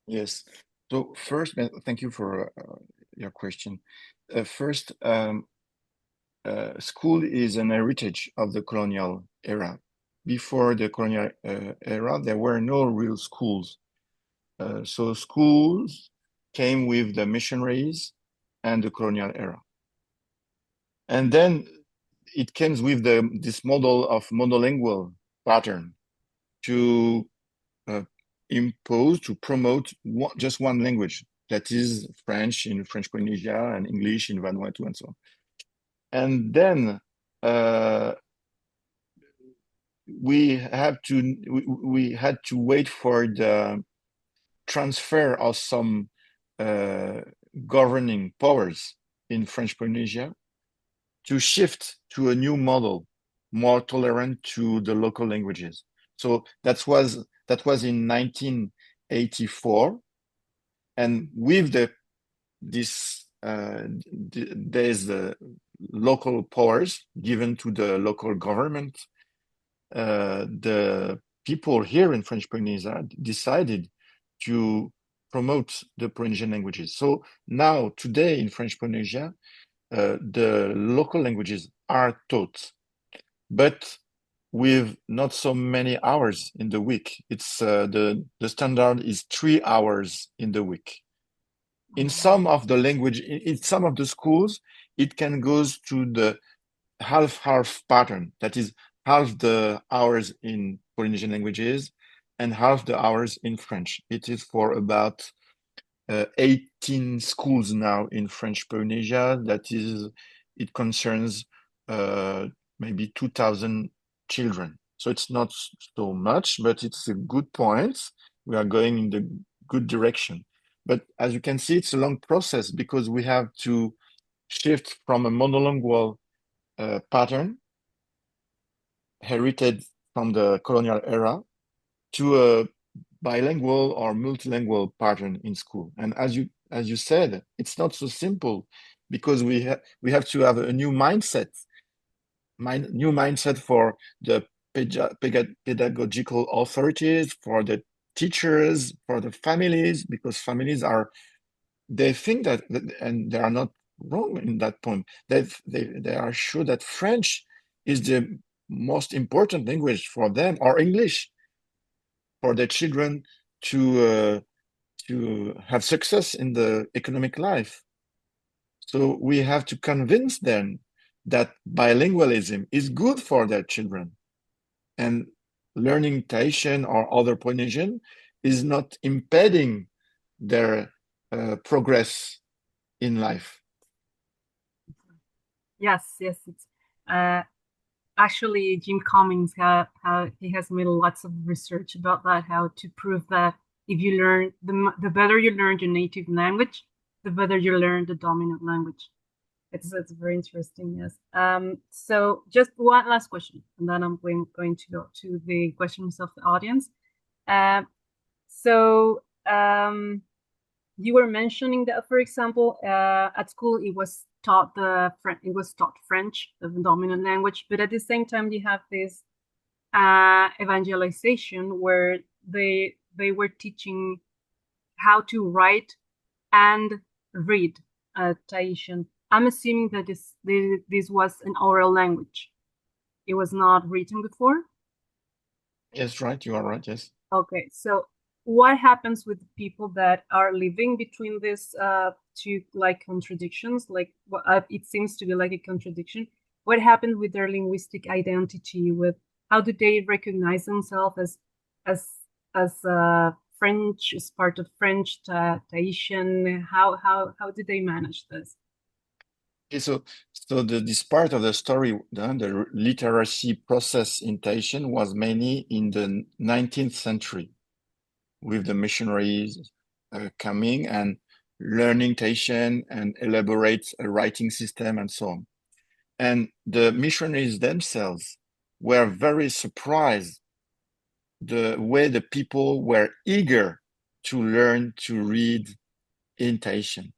Yes. So first, thank you for your question. First, school is an heritage of the colonial era. Before the colonial era, there were no real schools. So schools came with the missionaries and the colonial era. And then it came with this model of monolingual pattern to impose, to promote just one language, that is French in French Polynesia and English in Vanuatu and so on. And then we had to wait for the transfer of some governing powers in French Polynesia to shift to a new model, more tolerant to the local languages. So that was in 1984, and with there's the local powers given to the local government. The people here in French Polynesia decided to promote the Polynesian languages. So now, today in French Polynesia, the local languages are taught, but with not so many hours in the week. It's the standard is 3 hours in the week. In some of the language, in some of the schools, it can goes to the half-half pattern. That is half the hours in Polynesian languages and half the hours in French. It is for about 18 schools now in French Polynesia. That is, it concerns maybe 2,000 children. So it's not so much, but it's a good point. We are going in the good direction. But as you can see, it's a long process because we have to shift from a monolingual pattern inherited from the colonial era to a bilingual or multilingual pattern in school. And as you said, it's not so simple because we have to have a new mindset for the pedagogical authorities, for the teachers, for the families, because families they think that, and they are not wrong in that point, that they are sure that French is the most important language for them, or English, for their children to have success in the economic life. So we have to convince them that bilingualism is good for their children, and learning Tahitian or other Polynesian is not impeding their progress in life. Yes, it's actually Jim Cummings, he has made lots of research about that, how to prove that if you learn the better you learn your native language, the better you learn the dominant language. It's very interesting. Yes. So just one last question, and then I'm going to go to the questions of the audience. You were mentioning that, for example, at school it was taught French, the dominant language, but at the same time you have this evangelization where they were teaching how to write and read Tahitian. I'm assuming that this was an oral language. It was not written before? Yes, right. You are right. Yes. Okay. So what happens with people that are living between these two contradictions? It seems to be like a contradiction. What happened with their linguistic identity? With how do they recognize themselves as French, as part of French, Tahitian? How did they manage this? Okay, so this part of the story, the literacy process in Tahitian was mainly in the 19th century, with the missionaries coming and learning Tahitian and elaborate a writing system and so on. And the missionaries themselves were very surprised the way the people were eager to learn to read in Tahitian.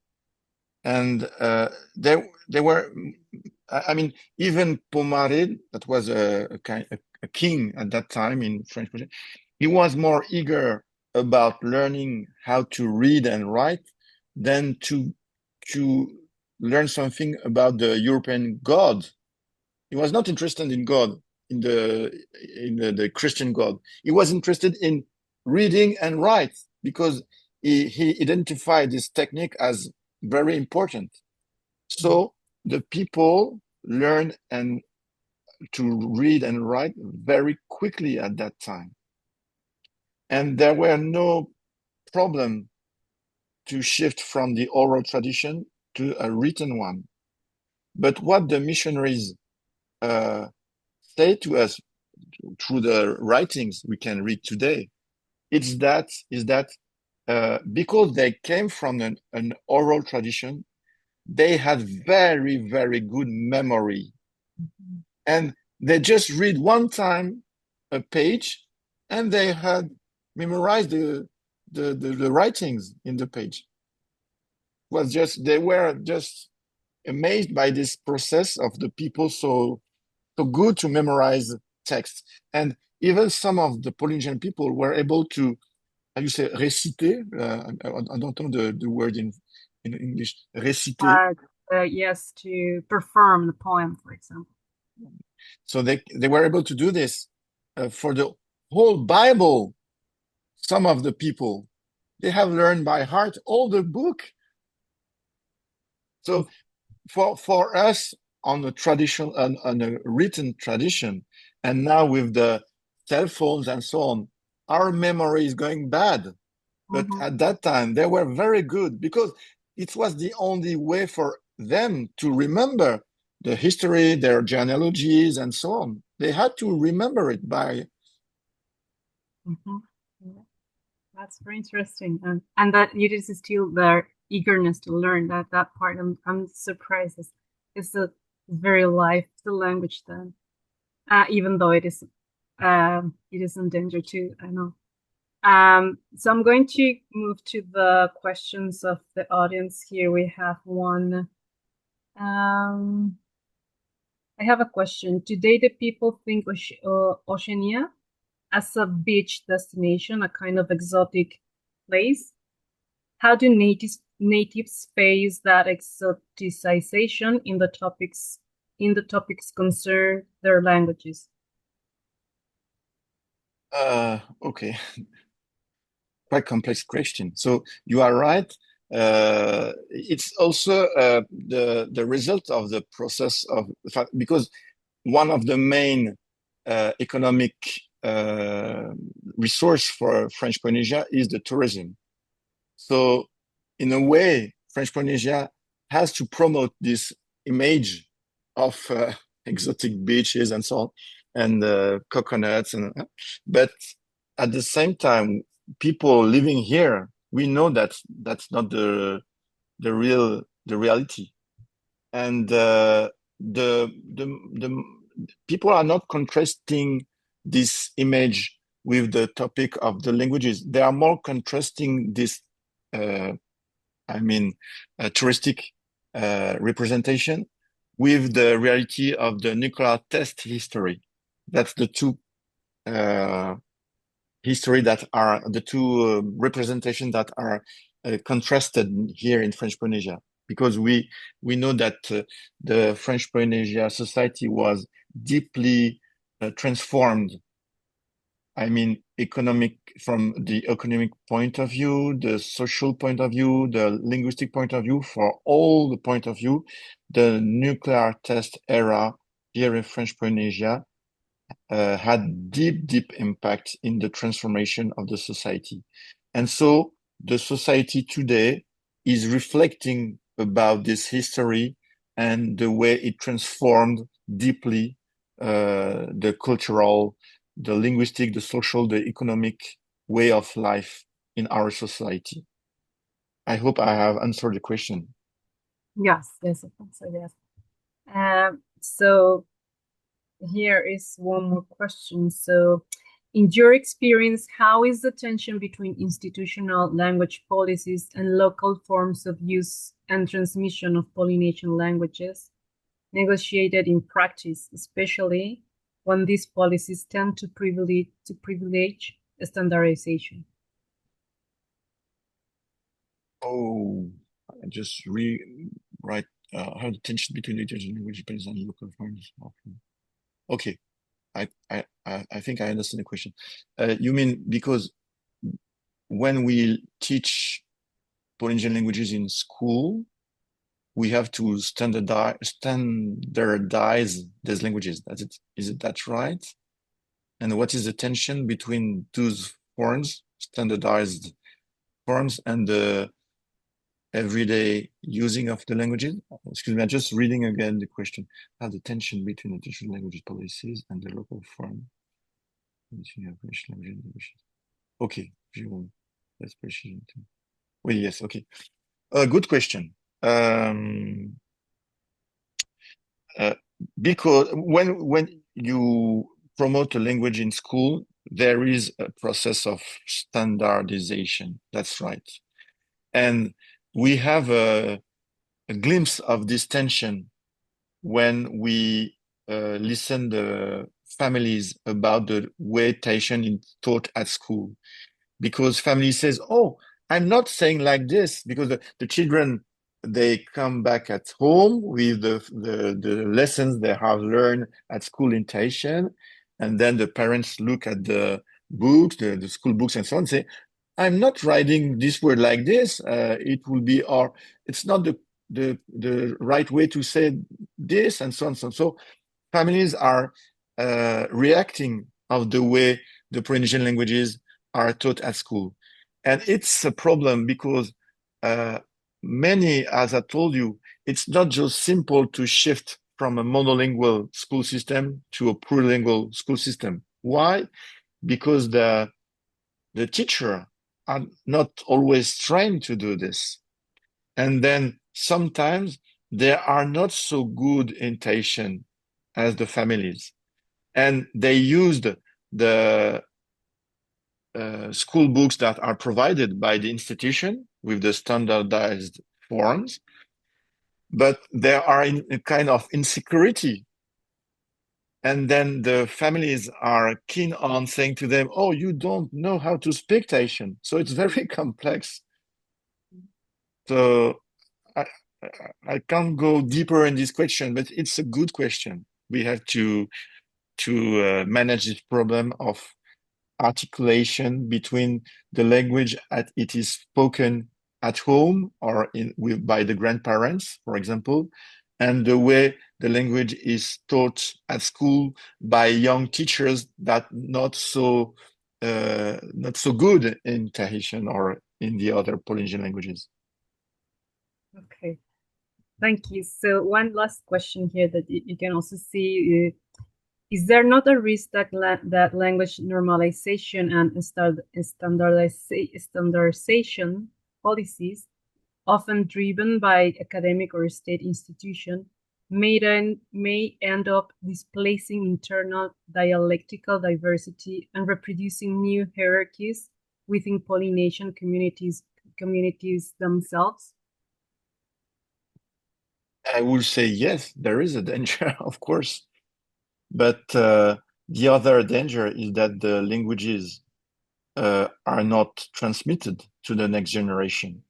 And they were, I mean, even Pomared, that was a king at that time in French, he was more eager about learning how to read and write than to learn something about the European God. He was not interested in God, in the Christian God. He was interested in reading and write because he identified this technique as very important. So the people learned and to read and write very quickly at that time. And there were no problem to shift from the oral tradition to a written one. But what the missionaries say to us through the writings we can read today, is that because they came from an oral tradition, they had very, very good memory. And they just read one time a page and they had memorized the writings in the page. They were just amazed by this process of the people so good to memorize text. And even some of the Polynesian people were able to, how you say, réciter? I don't know the word in English. Réciter. Yes, to perform the poem, for example. So they were able to do this for the whole Bible. Some of the people, they have learned by heart all the book. So for us on the tradition, on a written tradition, and now with the cell phones and so on, our memory is going bad. But at that time, they were very good because it was the only way for them to remember the history, their genealogies, and so on. They had to remember it by. Yeah. That's very interesting, and that it is still their eagerness to learn. That part, I'm surprised. It's a very live the language then, even though it is in danger too. I know. So I'm going to move to the questions of the audience here. We have one. I have a question. Today, the people think Oceania as a beach destination, a kind of exotic place. How do natives face that exoticization in the topics concern their languages? Okay, quite complex question. So you are right. It's also the result of the process of because one of the main economic resource for French Polynesia is the tourism. So in a way, French Polynesia has to promote this image of exotic beaches and so on, and coconuts, but at the same time, people living here, we know that that's not the reality, and the people are not contrasting this image with the topic of the languages. They are more contrasting this, touristic representation with the reality of the nuclear test history. That's the two history that are the two representations that are contrasted here in French Polynesia, because we know that the French Polynesia society was deeply transformed. I mean, from the economic point of view, the social point of view, the linguistic point of view, for all the point of view, the nuclear test era here in French Polynesia had deep impact in the transformation of the society. And so the society today is reflecting about this history and the way it transformed deeply the cultural, the linguistic, the social, the economic way of life in our society. I hope I have answered the question. Yes, I think so, yes. So here is one more question. So, in your experience, how is the tension between institutional language policies and local forms of use and transmission of Polynesian languages negotiated in practice, especially when these policies tend to privilege standardization? Oh, I just rewrite how the tension between the language policies and local forms. Okay, I think I understand the question. You mean because when we teach Polynesian languages in school, we have to standardize these languages. Is that right? And what is the tension between those forms, standardized forms, and the everyday using of the languages? Excuse me, I'm just reading again the question. How the tension between the different language policies and the local form. Okay, that's precision. Well, yes, okay. Good question. Because when you promote a language in school, there is a process of standardization. That's right. And we have a glimpse of this tension when we listen the families about the way Taishan is taught at school. Because family says, oh, I'm not saying like this, because the children they come back at home with the lessons they have learned at school in Tahitian. And then the parents look at the books, the school books and so on, and say, I'm not writing this word like this. It will be, or it's not the right way to say this, and so on, so on. So families are reacting of the way the Polynesian languages are taught at school. And it's a problem because many, as I told you, it's not just simple to shift from a monolingual school system to a plurilingual school system. Why? Because the teacher are not always trained to do this. And then sometimes they are not so good in Tahitian as the families. And they used the school books that are provided by the institution with the standardized forms, but they are in a kind of insecurity. And then the families are keen on saying to them, oh, you don't know how to speak Tahitian. So it's very complex. So I, I can't go deeper in this question, but it's a good question. We have to manage this problem of articulation between the language as it is spoken at home or by the grandparents, for example, and the way the language is taught at school by young teachers that not so good in Tahitian or in the other Polynesian languages. Okay, thank you. So one last question here that you can also see. Is there not a risk that that language normalization and standardization policies, often driven by academic or state institution, may end up displacing internal dialectical diversity and reproducing new hierarchies within Polynesian communities themselves? I will say yes, there is a danger, of course. But the other danger is that the languages are not transmitted to the next generation.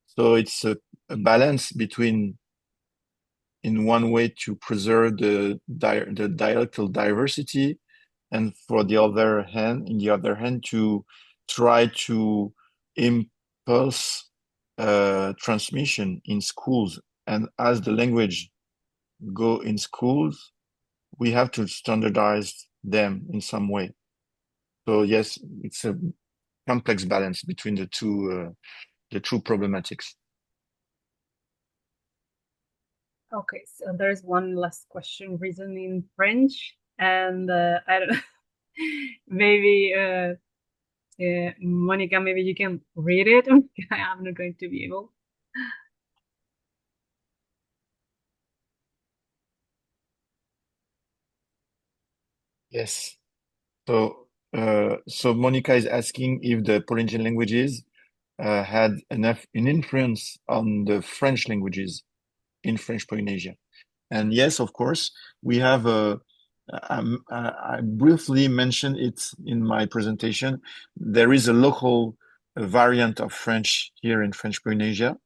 So it's a balance between, in one way, to preserve the dialectal diversity, and in the other hand, to try to impulse transmission in schools. And as the language go in schools, we have to standardize them in some way. So yes, it's a complex balance between the two problematics. Okay, so there's one last question written in French, and I don't know, maybe Monica, maybe you can read it. I'm not going to be able. Yes. So Monica is asking if the Polynesian languages had an influence on the French languages in French Polynesia. And yes, of course, we have I briefly mentioned it in my presentation. There is a local variant of French here in French Polynesia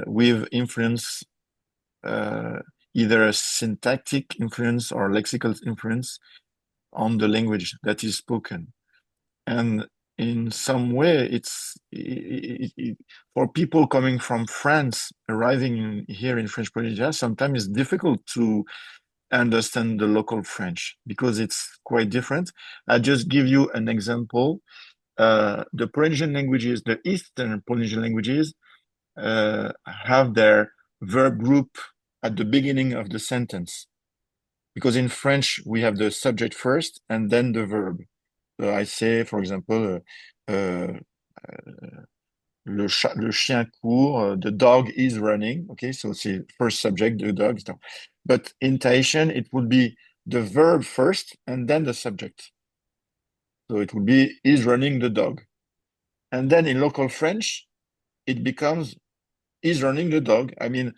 with influence, either a syntactic influence or lexical influence on the language that is spoken. And in some way, for people coming from France, arriving here in French Polynesia, sometimes it's difficult to understand the local French because it's quite different. I just give you an example. The Polynesian languages, the Eastern Polynesian languages, have their verb group at the beginning of the sentence. Because in French, we have the subject first and then the verb. So I say, for example, le chien court, the dog is running. Okay, so c'est first subject, the dog. But in Tahitian, it would be the verb first and then the subject. So it would be is running the dog. And then in local French, it becomes is running the dog. I mean,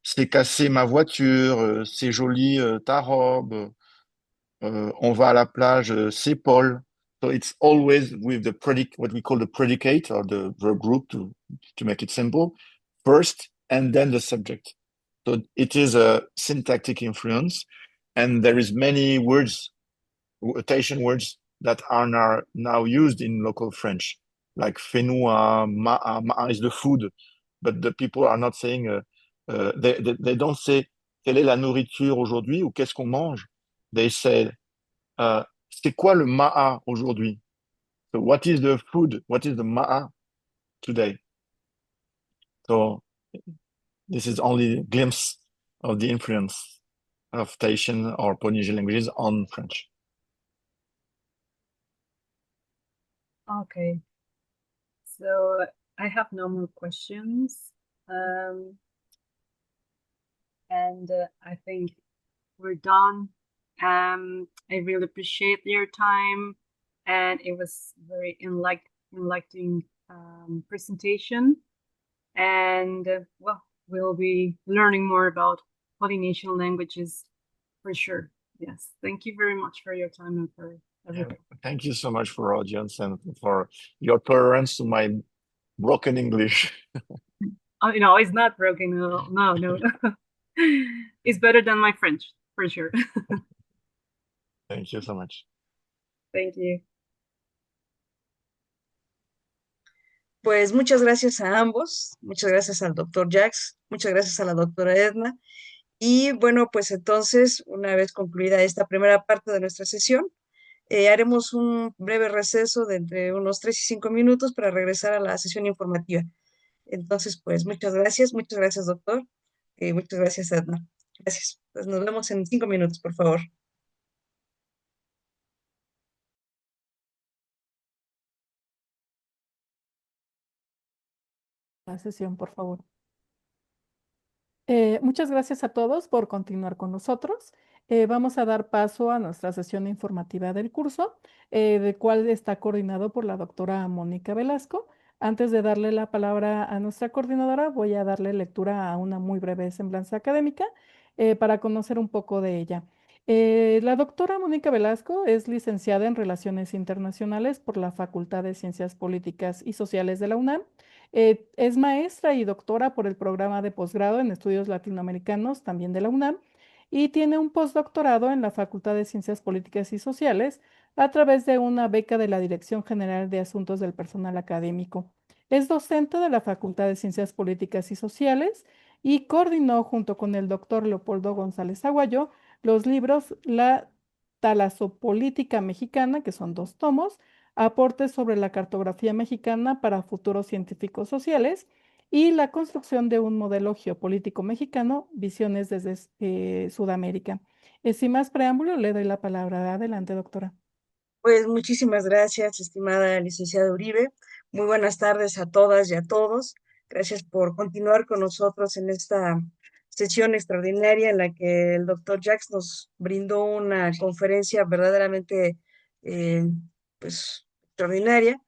c'est cassé ma voiture, c'est joli ta robe, on va à la plage, c'est Paul. So it's always with the what we call the predicate or the verb group to make it simple, first, and then the subject. So it is a syntactic influence, and there is many words, rotation words that are now used in local French, like fenua, ma'a is the food, but the people are not saying, they don't say quelle est la nourriture aujourd'hui ou qu'est-ce qu'on mange. They say, c'est quoi le ma'a aujourd'hui? So what is the food? What is the ma'a today? So this is only a glimpse of the influence of Tahitian or Polynesian languages on French. Okay, so I have no more questions. And I think we're done. I really appreciate your time, and it was very enlightening presentation. And well, we'll be learning more about Polynesian languages for sure. Yes, thank you very much for your time and for everything. Thank you so much for our audience and for your tolerance to my broken English. Oh, no, it's not broken. No. It's better than my French, for sure. Thank you so much. Thank you. Pues muchas gracias a ambos, muchas gracias al doctor Jacques, muchas gracias a la doctora Edna. Y bueno, pues entonces, una vez concluida esta primera parte de nuestra sesión, haremos un breve receso de entre unos 3 y 5 minutos para regresar a la sesión informativa. Entonces, pues muchas gracias, doctor, y muchas gracias, Edna. Gracias. Pues nos vemos en 5 minutos, por favor. La sesión, por favor. Muchas gracias a todos por continuar con nosotros. Vamos a dar paso a nuestra sesión informativa del curso, del cual está coordinado por la doctora Mónica Velasco. Antes de darle la palabra a nuestra coordinadora, voy a darle lectura a una muy breve semblanza académica para conocer un poco de ella. La doctora Mónica Velasco es licenciada en Relaciones Internacionales por la Facultad de Ciencias Políticas y Sociales de la UNAM. Es maestra y doctora por el programa de posgrado en estudios latinoamericanos, también de la UNAM, y tiene un postdoctorado en la Facultad de Ciencias Políticas y Sociales a través de una beca de la Dirección General de Asuntos del Personal Académico. Es docente de la Facultad de Ciencias Políticas y Sociales y coordinó junto con el doctor Leopoldo González Aguayo los libros La Talasopolítica Mexicana, que son 2 tomos, Aportes sobre la cartografía mexicana para futuros científicos sociales y la construcción de un modelo geopolítico mexicano, visiones desde Sudamérica. Sin más preámbulo, le doy la palabra. Adelante, doctora. Pues muchísimas gracias, estimada licenciada Uribe. Muy buenas tardes a todas y a todos. Gracias por continuar con nosotros en esta sesión extraordinaria en la que el doctor Jacques nos brindó una conferencia verdaderamente pues, extraordinaria.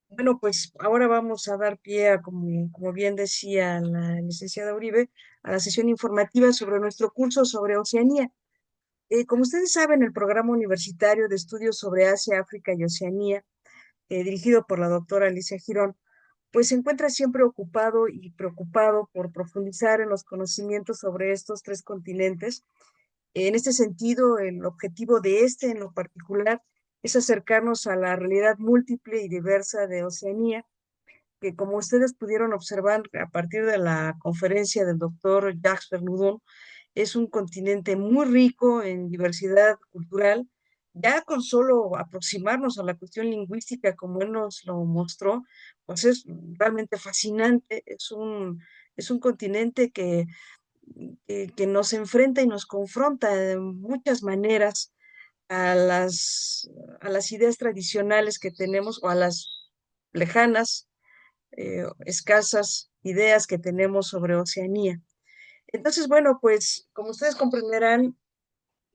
Bueno, pues ahora vamos a dar pie a, como bien decía la licenciada Uribe, a la sesión informativa sobre nuestro curso sobre Oceanía. Como ustedes saben, el programa universitario de estudios sobre Asia, África y Oceanía, dirigido por la doctora Alicia Girón, pues se encuentra siempre ocupado y preocupado por profundizar en los conocimientos sobre estos 3 continentes. En este sentido, el objetivo de este en lo particular es acercarnos a la realidad múltiple y diversa de Oceanía, que como ustedes pudieron observar a partir de la conferencia del doctor Jacques Vernaudon, es un continente muy rico en diversidad cultural. Ya con solo aproximarnos a la cuestión lingüística, como él nos lo mostró, pues es realmente fascinante. Es un continente que nos enfrenta y nos confronta de muchas maneras a las ideas tradicionales que tenemos o a las lejanas, escasas ideas que tenemos sobre Oceanía. Entonces, bueno, pues como ustedes comprenderán,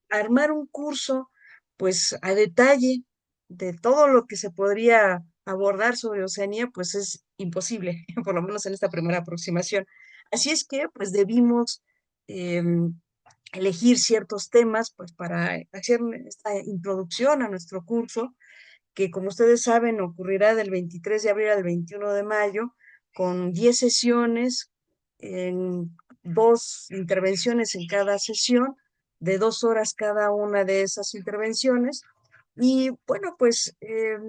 armar un curso, pues a detalle de todo lo que se podría abordar sobre Oceanía, pues es imposible, por lo menos en esta primera aproximación. Así es que, pues debimos elegir ciertos temas, pues para hacer esta introducción a nuestro curso, que como ustedes saben ocurrirá del 23 de abril al 21 de mayo, con 10 sesiones, en 2 intervenciones en cada sesión, de 2 horas cada una de esas intervenciones. Y bueno, pues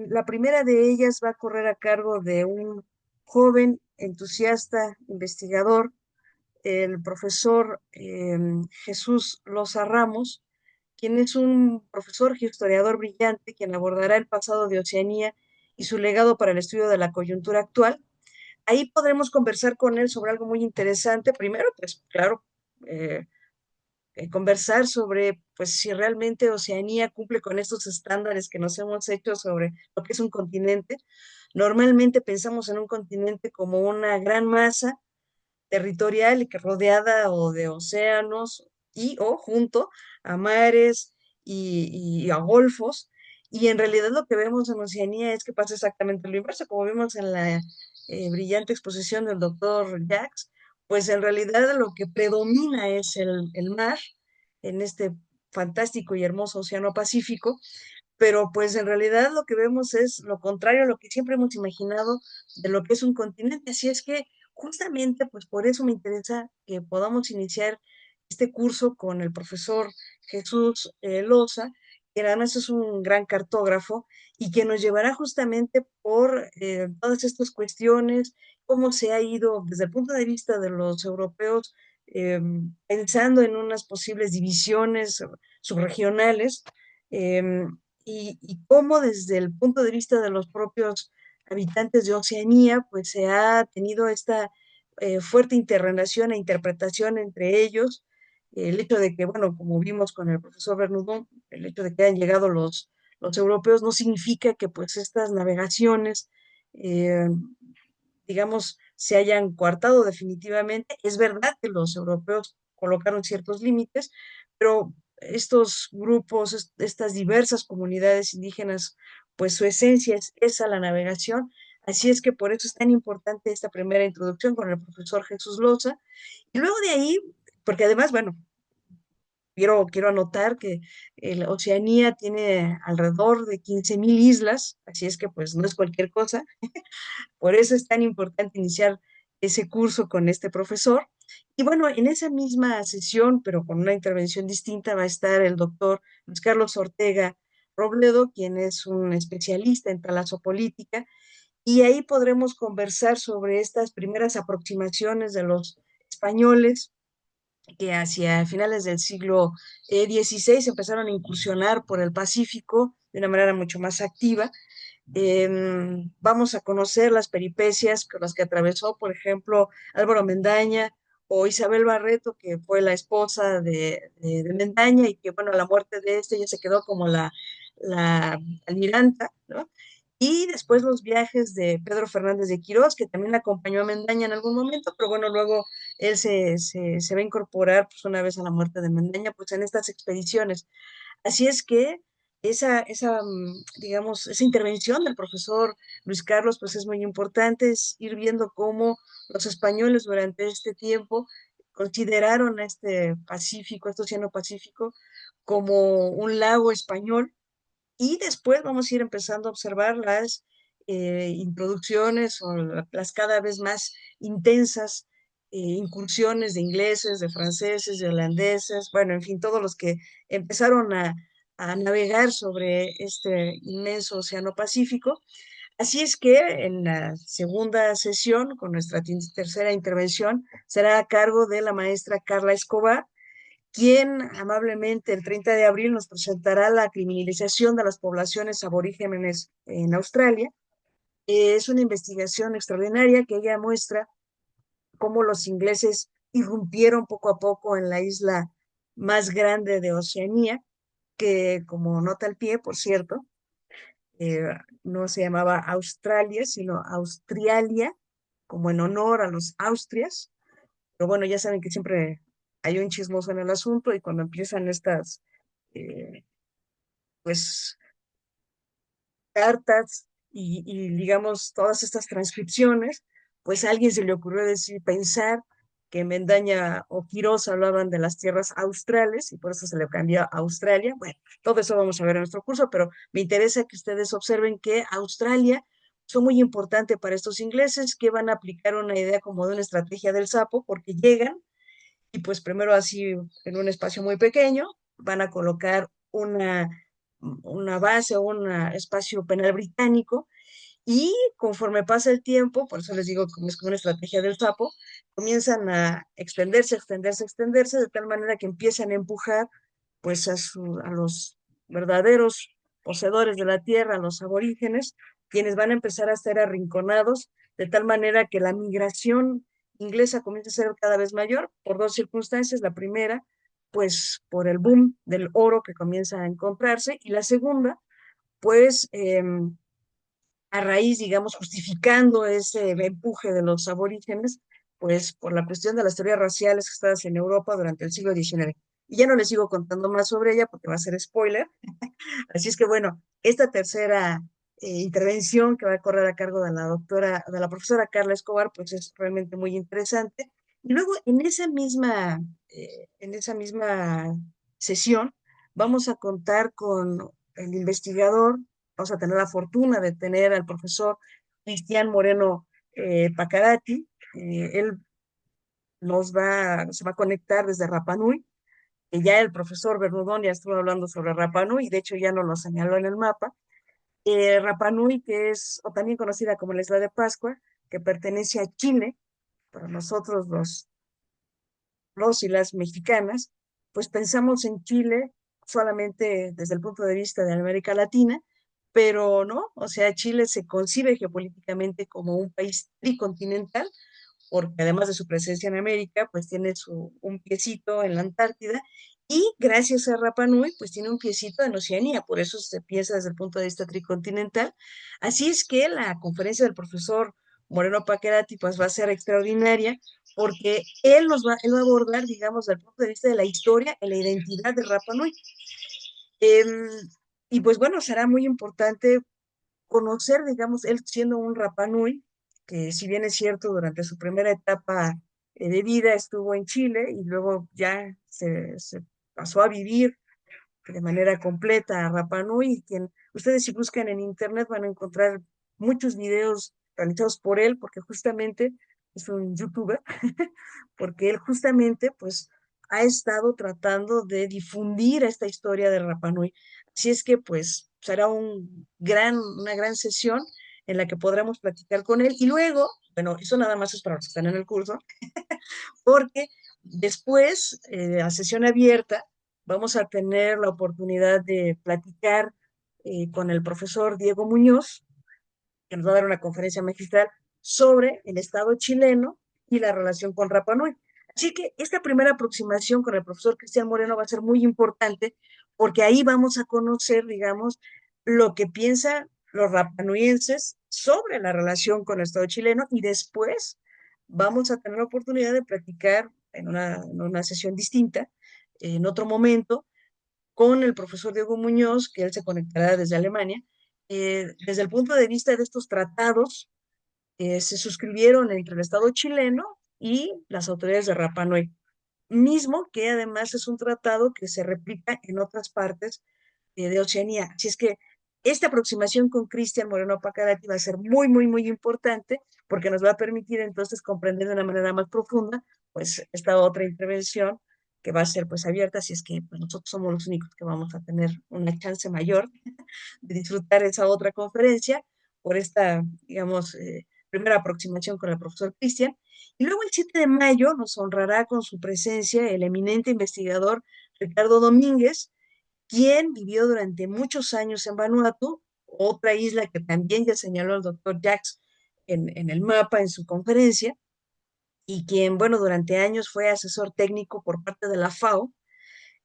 la primera de ellas va a correr a cargo de un joven entusiasta investigador, el profesor Jesús Loza Ramos, quien es un profesor y historiador brillante, quien abordará el pasado de Oceanía y su legado para el estudio de la coyuntura actual. Ahí podremos conversar con él sobre algo muy interesante. Primero, pues claro, eh, conversar sobre pues si realmente Oceanía cumple con estos estándares que nos hemos hecho sobre lo que es un continente. Normalmente pensamos en un continente como una gran masa territorial y que rodeada o de océanos y o junto a mares y a golfos. Y en realidad lo que vemos en Oceanía es que pasa exactamente lo inverso, como vimos en la brillante exposición del doctor Jacques, pues en realidad lo que predomina es el mar en este fantástico y hermoso océano Pacífico, pero pues en realidad lo que vemos es lo contrario a lo que siempre hemos imaginado de lo que es un continente. Así es que justamente pues por eso me interesa que podamos iniciar este curso con el profesor Jesús Loza, que además es un gran cartógrafo y que nos llevará justamente por todas estas cuestiones, cómo se ha ido desde el punto de vista de los europeos, pensando en unas posibles divisiones subregionales, y cómo desde el punto de vista de los propios habitantes de Oceanía, pues se ha tenido esta fuerte interrelación e interpretación entre ellos. El hecho de que, bueno, como vimos con el profesor Vernaudon, el hecho de que hayan llegado los europeos no significa que pues estas navegaciones, eh, digamos, se hayan coartado definitivamente. Es verdad que los europeos colocaron ciertos límites, pero estos grupos, estas diversas comunidades indígenas, pues su esencia es esa, la navegación. Así es que por eso es tan importante esta primera introducción con el profesor Jesús Loza. Y luego de ahí, porque además, bueno, quiero anotar que Oceanía tiene alrededor de 15.000 islas, así es que pues no es cualquier cosa. Por eso es tan importante iniciar ese curso con este profesor. Y bueno, en esa misma sesión, pero con una intervención distinta, va a estar el doctor Luis Carlos Ortega Robledo, quien es un especialista en talazopolítica, y ahí podremos conversar sobre estas primeras aproximaciones de los españoles que hacia finales del siglo XVI empezaron a incursionar por el Pacífico de una manera mucho más activa. Vamos a conocer las peripecias con las que atravesó, por ejemplo, Álvaro Mendaña o Isabel Barreto, que fue la esposa de Mendaña y que, bueno, a la muerte de este ya se quedó como la almiranta, ¿no? Y después los viajes de Pedro Fernández de Quirós, que también acompañó a Mendaña en algún momento, pero bueno, luego él se va a incorporar, pues una vez a la muerte de Mendaña, pues en estas expediciones. Así es que digamos, esa intervención del profesor Luis Carlos, pues es muy importante, es ir viendo cómo los españoles durante este tiempo consideraron a este Pacífico, este Océano Pacífico, como un lago español, y después vamos a ir empezando a observar las introducciones o las cada vez más intensas incursiones de ingleses, de franceses, de holandeses, bueno, en fin, todos los que empezaron a navegar sobre este inmenso océano Pacífico. Así es que en la segunda sesión, con nuestra tercera intervención, será a cargo de la maestra Carla Escobar, quien amablemente el 30 de abril nos presentará la criminalización de las poblaciones aborígenes en Australia. Es una investigación extraordinaria que ella muestra cómo los ingleses irrumpieron poco a poco en la isla más grande de Oceanía, que como nota al pie, por cierto, eh, no se llamaba Australia, sino Australia, como en honor a los Austrias. Pero bueno, ya saben que siempre hay un chismoso en el asunto y cuando empiezan estas, eh, pues, cartas digamos, todas estas transcripciones, pues a alguien se le ocurrió decir, pensar que Mendaña o Quirós hablaban de las tierras australes y por eso se le cambió a Australia. Bueno, todo eso vamos a ver en nuestro curso, pero me interesa que ustedes observen que Australia son muy importante para estos ingleses que van a aplicar una idea como de una estrategia del sapo, porque llegan y pues primero así en un espacio muy pequeño van a colocar una base o un espacio penal británico y conforme pasa el tiempo, por eso les digo como es como una estrategia del sapo, comienzan a extenderse, extenderse, extenderse, de tal manera que empiezan a empujar pues a los verdaderos poseedores de la tierra, a los aborígenes, quienes van a empezar a ser arrinconados, de tal manera que la migración inglesa comienza a ser cada vez mayor por dos circunstancias. La primera, pues por el boom del oro que comienza a encontrarse, y la segunda, pues a raíz, digamos, justificando ese empuje de los aborígenes, pues por la cuestión de las teorías raciales que estaban en Europa durante el siglo XIX. Y ya no les sigo contando más sobre ella porque va a ser spoiler. Así es que bueno, esta tercera intervención que va a correr a cargo de la doctora, de la profesora Carla Escobar, pues es realmente muy interesante. Y luego en esa misma sesión vamos a contar con el investigador, vamos a tener la fortuna de tener al profesor Cristian Moreno Pacarati. Él se va a conectar desde Rapa Nui, que ya el profesor Vernaudon ya estuvo hablando sobre Rapa Nui, y de hecho ya nos lo señaló en el mapa. Rapa Nui, que es, o también conocida como la Isla de Pascua, que pertenece a Chile, para nosotros los y las mexicanas, pues pensamos en Chile solamente desde el punto de vista de América Latina, pero no, o sea, Chile se concibe geopolíticamente como un país tricontinental, porque además de su presencia en América, pues tiene un piecito en la Antártida y gracias a Rapa Nui, pues tiene un piecito en Oceanía, por eso se piensa desde el punto de vista tricontinental. Así es que la conferencia del profesor Moreno Paquerati pues va a ser extraordinaria porque él va a abordar, digamos, desde el punto de vista de la historia y la identidad de Rapa Nui. Em, y pues bueno, será muy importante conocer, digamos, él siendo un Rapa Nui, que si bien es cierto, durante su primera etapa de vida estuvo en Chile y luego ya se pasó a vivir de manera completa a Rapa Nui, quien ustedes si buscan en internet van a encontrar muchos videos realizados por él, porque justamente es un youtuber, porque él justamente pues ha estado tratando de difundir esta historia de Rapa Nui. Así es que pues será una gran sesión en la que podremos platicar con él y luego, bueno, eso nada más es para los que están en el curso, porque después, a sesión abierta, vamos a tener la oportunidad de platicar con el profesor Diego Muñoz, que nos va a dar una conferencia magistral sobre el Estado chileno y la relación con Rapa Nui. Así que esta primera aproximación con el profesor Cristian Moreno va a ser muy importante porque ahí vamos a conocer, digamos, lo que piensan los rapanuienses sobre la relación con el Estado chileno y después vamos a tener la oportunidad de platicar en una sesión distinta, en otro momento, con el profesor Diego Muñoz, que él se conectará desde Alemania, desde el punto de vista de estos tratados que se suscribieron entre el Estado chileno y las autoridades de Rapa Nui, mismo que además es un tratado que se replica en otras partes de Oceanía. Así es que esta aproximación con Cristian Moreno Pacarati va a ser muy, muy, muy importante porque nos va a permitir entonces comprender de una manera más profunda pues esta otra intervención que va a ser pues abierta, así es que pues, nosotros somos los únicos que vamos a tener una chance mayor de disfrutar esa otra conferencia por esta, digamos, primera aproximación con el profesor Cristian. Y luego el 7 de mayo nos honrará con su presencia el eminente investigador Ricardo Domínguez, quien vivió durante muchos años en Vanuatu, otra isla que también ya señaló el doctor Jacques en el mapa en su conferencia, y quien, bueno, durante años fue asesor técnico por parte de la FAO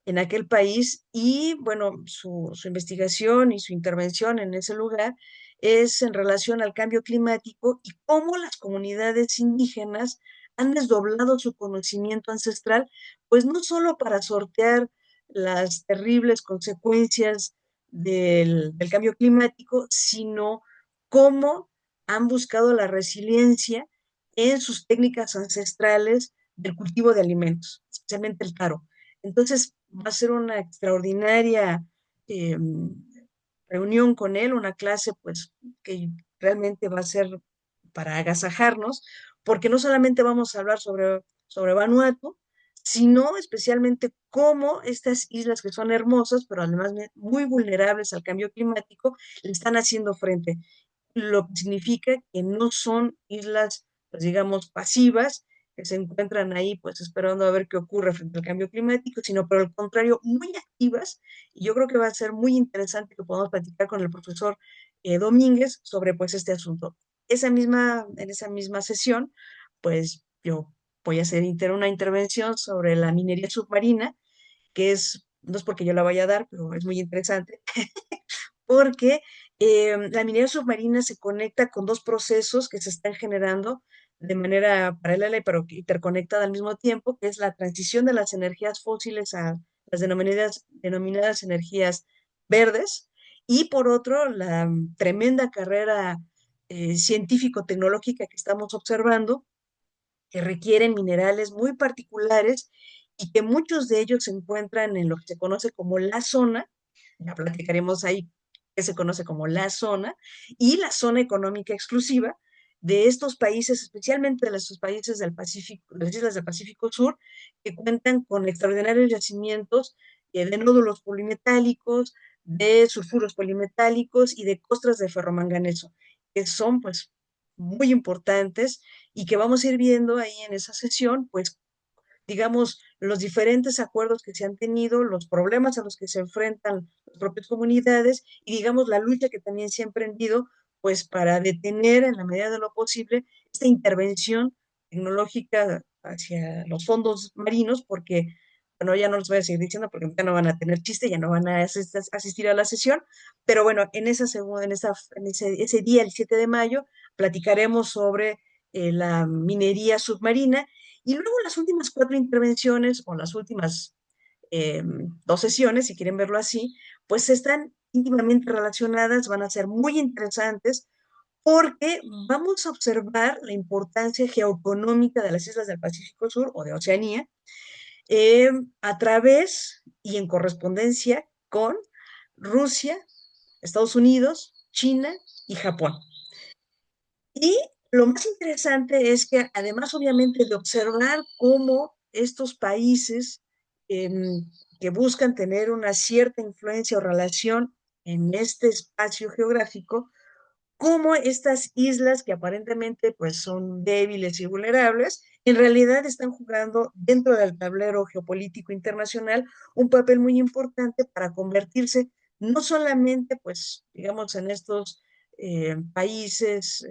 en aquel país y bueno, su investigación y su intervención en ese lugar es en relación al cambio climático y cómo las comunidades indígenas han desdoblado su conocimiento ancestral, pues no solo para sortear las terribles consecuencias del cambio climático, sino cómo han buscado la resiliencia en sus técnicas ancestrales del cultivo de alimentos, especialmente el taro. Entonces va a ser una extraordinaria eh, reunión con él, una clase pues que realmente va a ser para agasajarnos, porque no solamente vamos a hablar sobre Vanuatu, sino especialmente cómo estas islas que son hermosas, pero además muy vulnerables al cambio climático, le están haciendo frente, lo que significa que no son islas, pues digamos, pasivas, que se encuentran ahí pues esperando a ver qué ocurre frente al cambio climático, sino por el contrario, muy activas, y yo creo que va a ser muy interesante que podamos platicar con el profesor Domínguez sobre pues este asunto. En esa misma sesión, pues yo voy a hacer una intervención sobre la minería submarina, que no es porque yo la vaya a dar, pero es muy interesante, porque la minería submarina se conecta con dos procesos que se están generando de manera paralela y pero interconectada al mismo tiempo, que es la transición de las energías fósiles a las denominadas energías verdes, y por otro, la tremenda carrera científico-tecnológica que estamos observando, que requieren minerales muy particulares y que muchos de ellos se encuentran en lo que se conoce como la zona, ya platicaremos ahí que se conoce como la zona, y la zona económica exclusiva de estos países, especialmente de los países del Pacífico, de las islas del Pacífico Sur, que cuentan con extraordinarios yacimientos de nódulos polimetálicos, de sulfuros polimetálicos y de costras de ferromanganeso, que son pues muy importantes y que vamos a ir viendo ahí en esa sesión, pues digamos, los diferentes acuerdos que se han tenido, los problemas a los que se enfrentan las propias comunidades y, digamos, la lucha que también se ha emprendido, pues para detener en la medida de lo posible esta intervención tecnológica hacia los fondos marinos, porque, bueno, ya no les voy a seguir diciendo porque ya no van a tener chiste, ya no van a asistir a la sesión, pero bueno, en esa segunda, en ese día, el 7 de mayo, platicaremos sobre la minería submarina y luego las últimas cuatro intervenciones o las últimas dos sesiones, si quieren verlo así, pues están íntimamente relacionadas, van a ser muy interesantes porque vamos a observar la importancia geoeconómica de las islas del Pacífico Sur o de Oceanía eh, a través y en correspondencia con Rusia, Estados Unidos, China y Japón. Y lo más interesante es que además obviamente de observar cómo estos países eh, que buscan tener una cierta influencia o relación en este espacio geográfico, cómo estas islas que aparentemente pues son débiles y vulnerables, en realidad están jugando dentro del tablero geopolítico internacional un papel muy importante para convertirse no solamente pues digamos en estos países,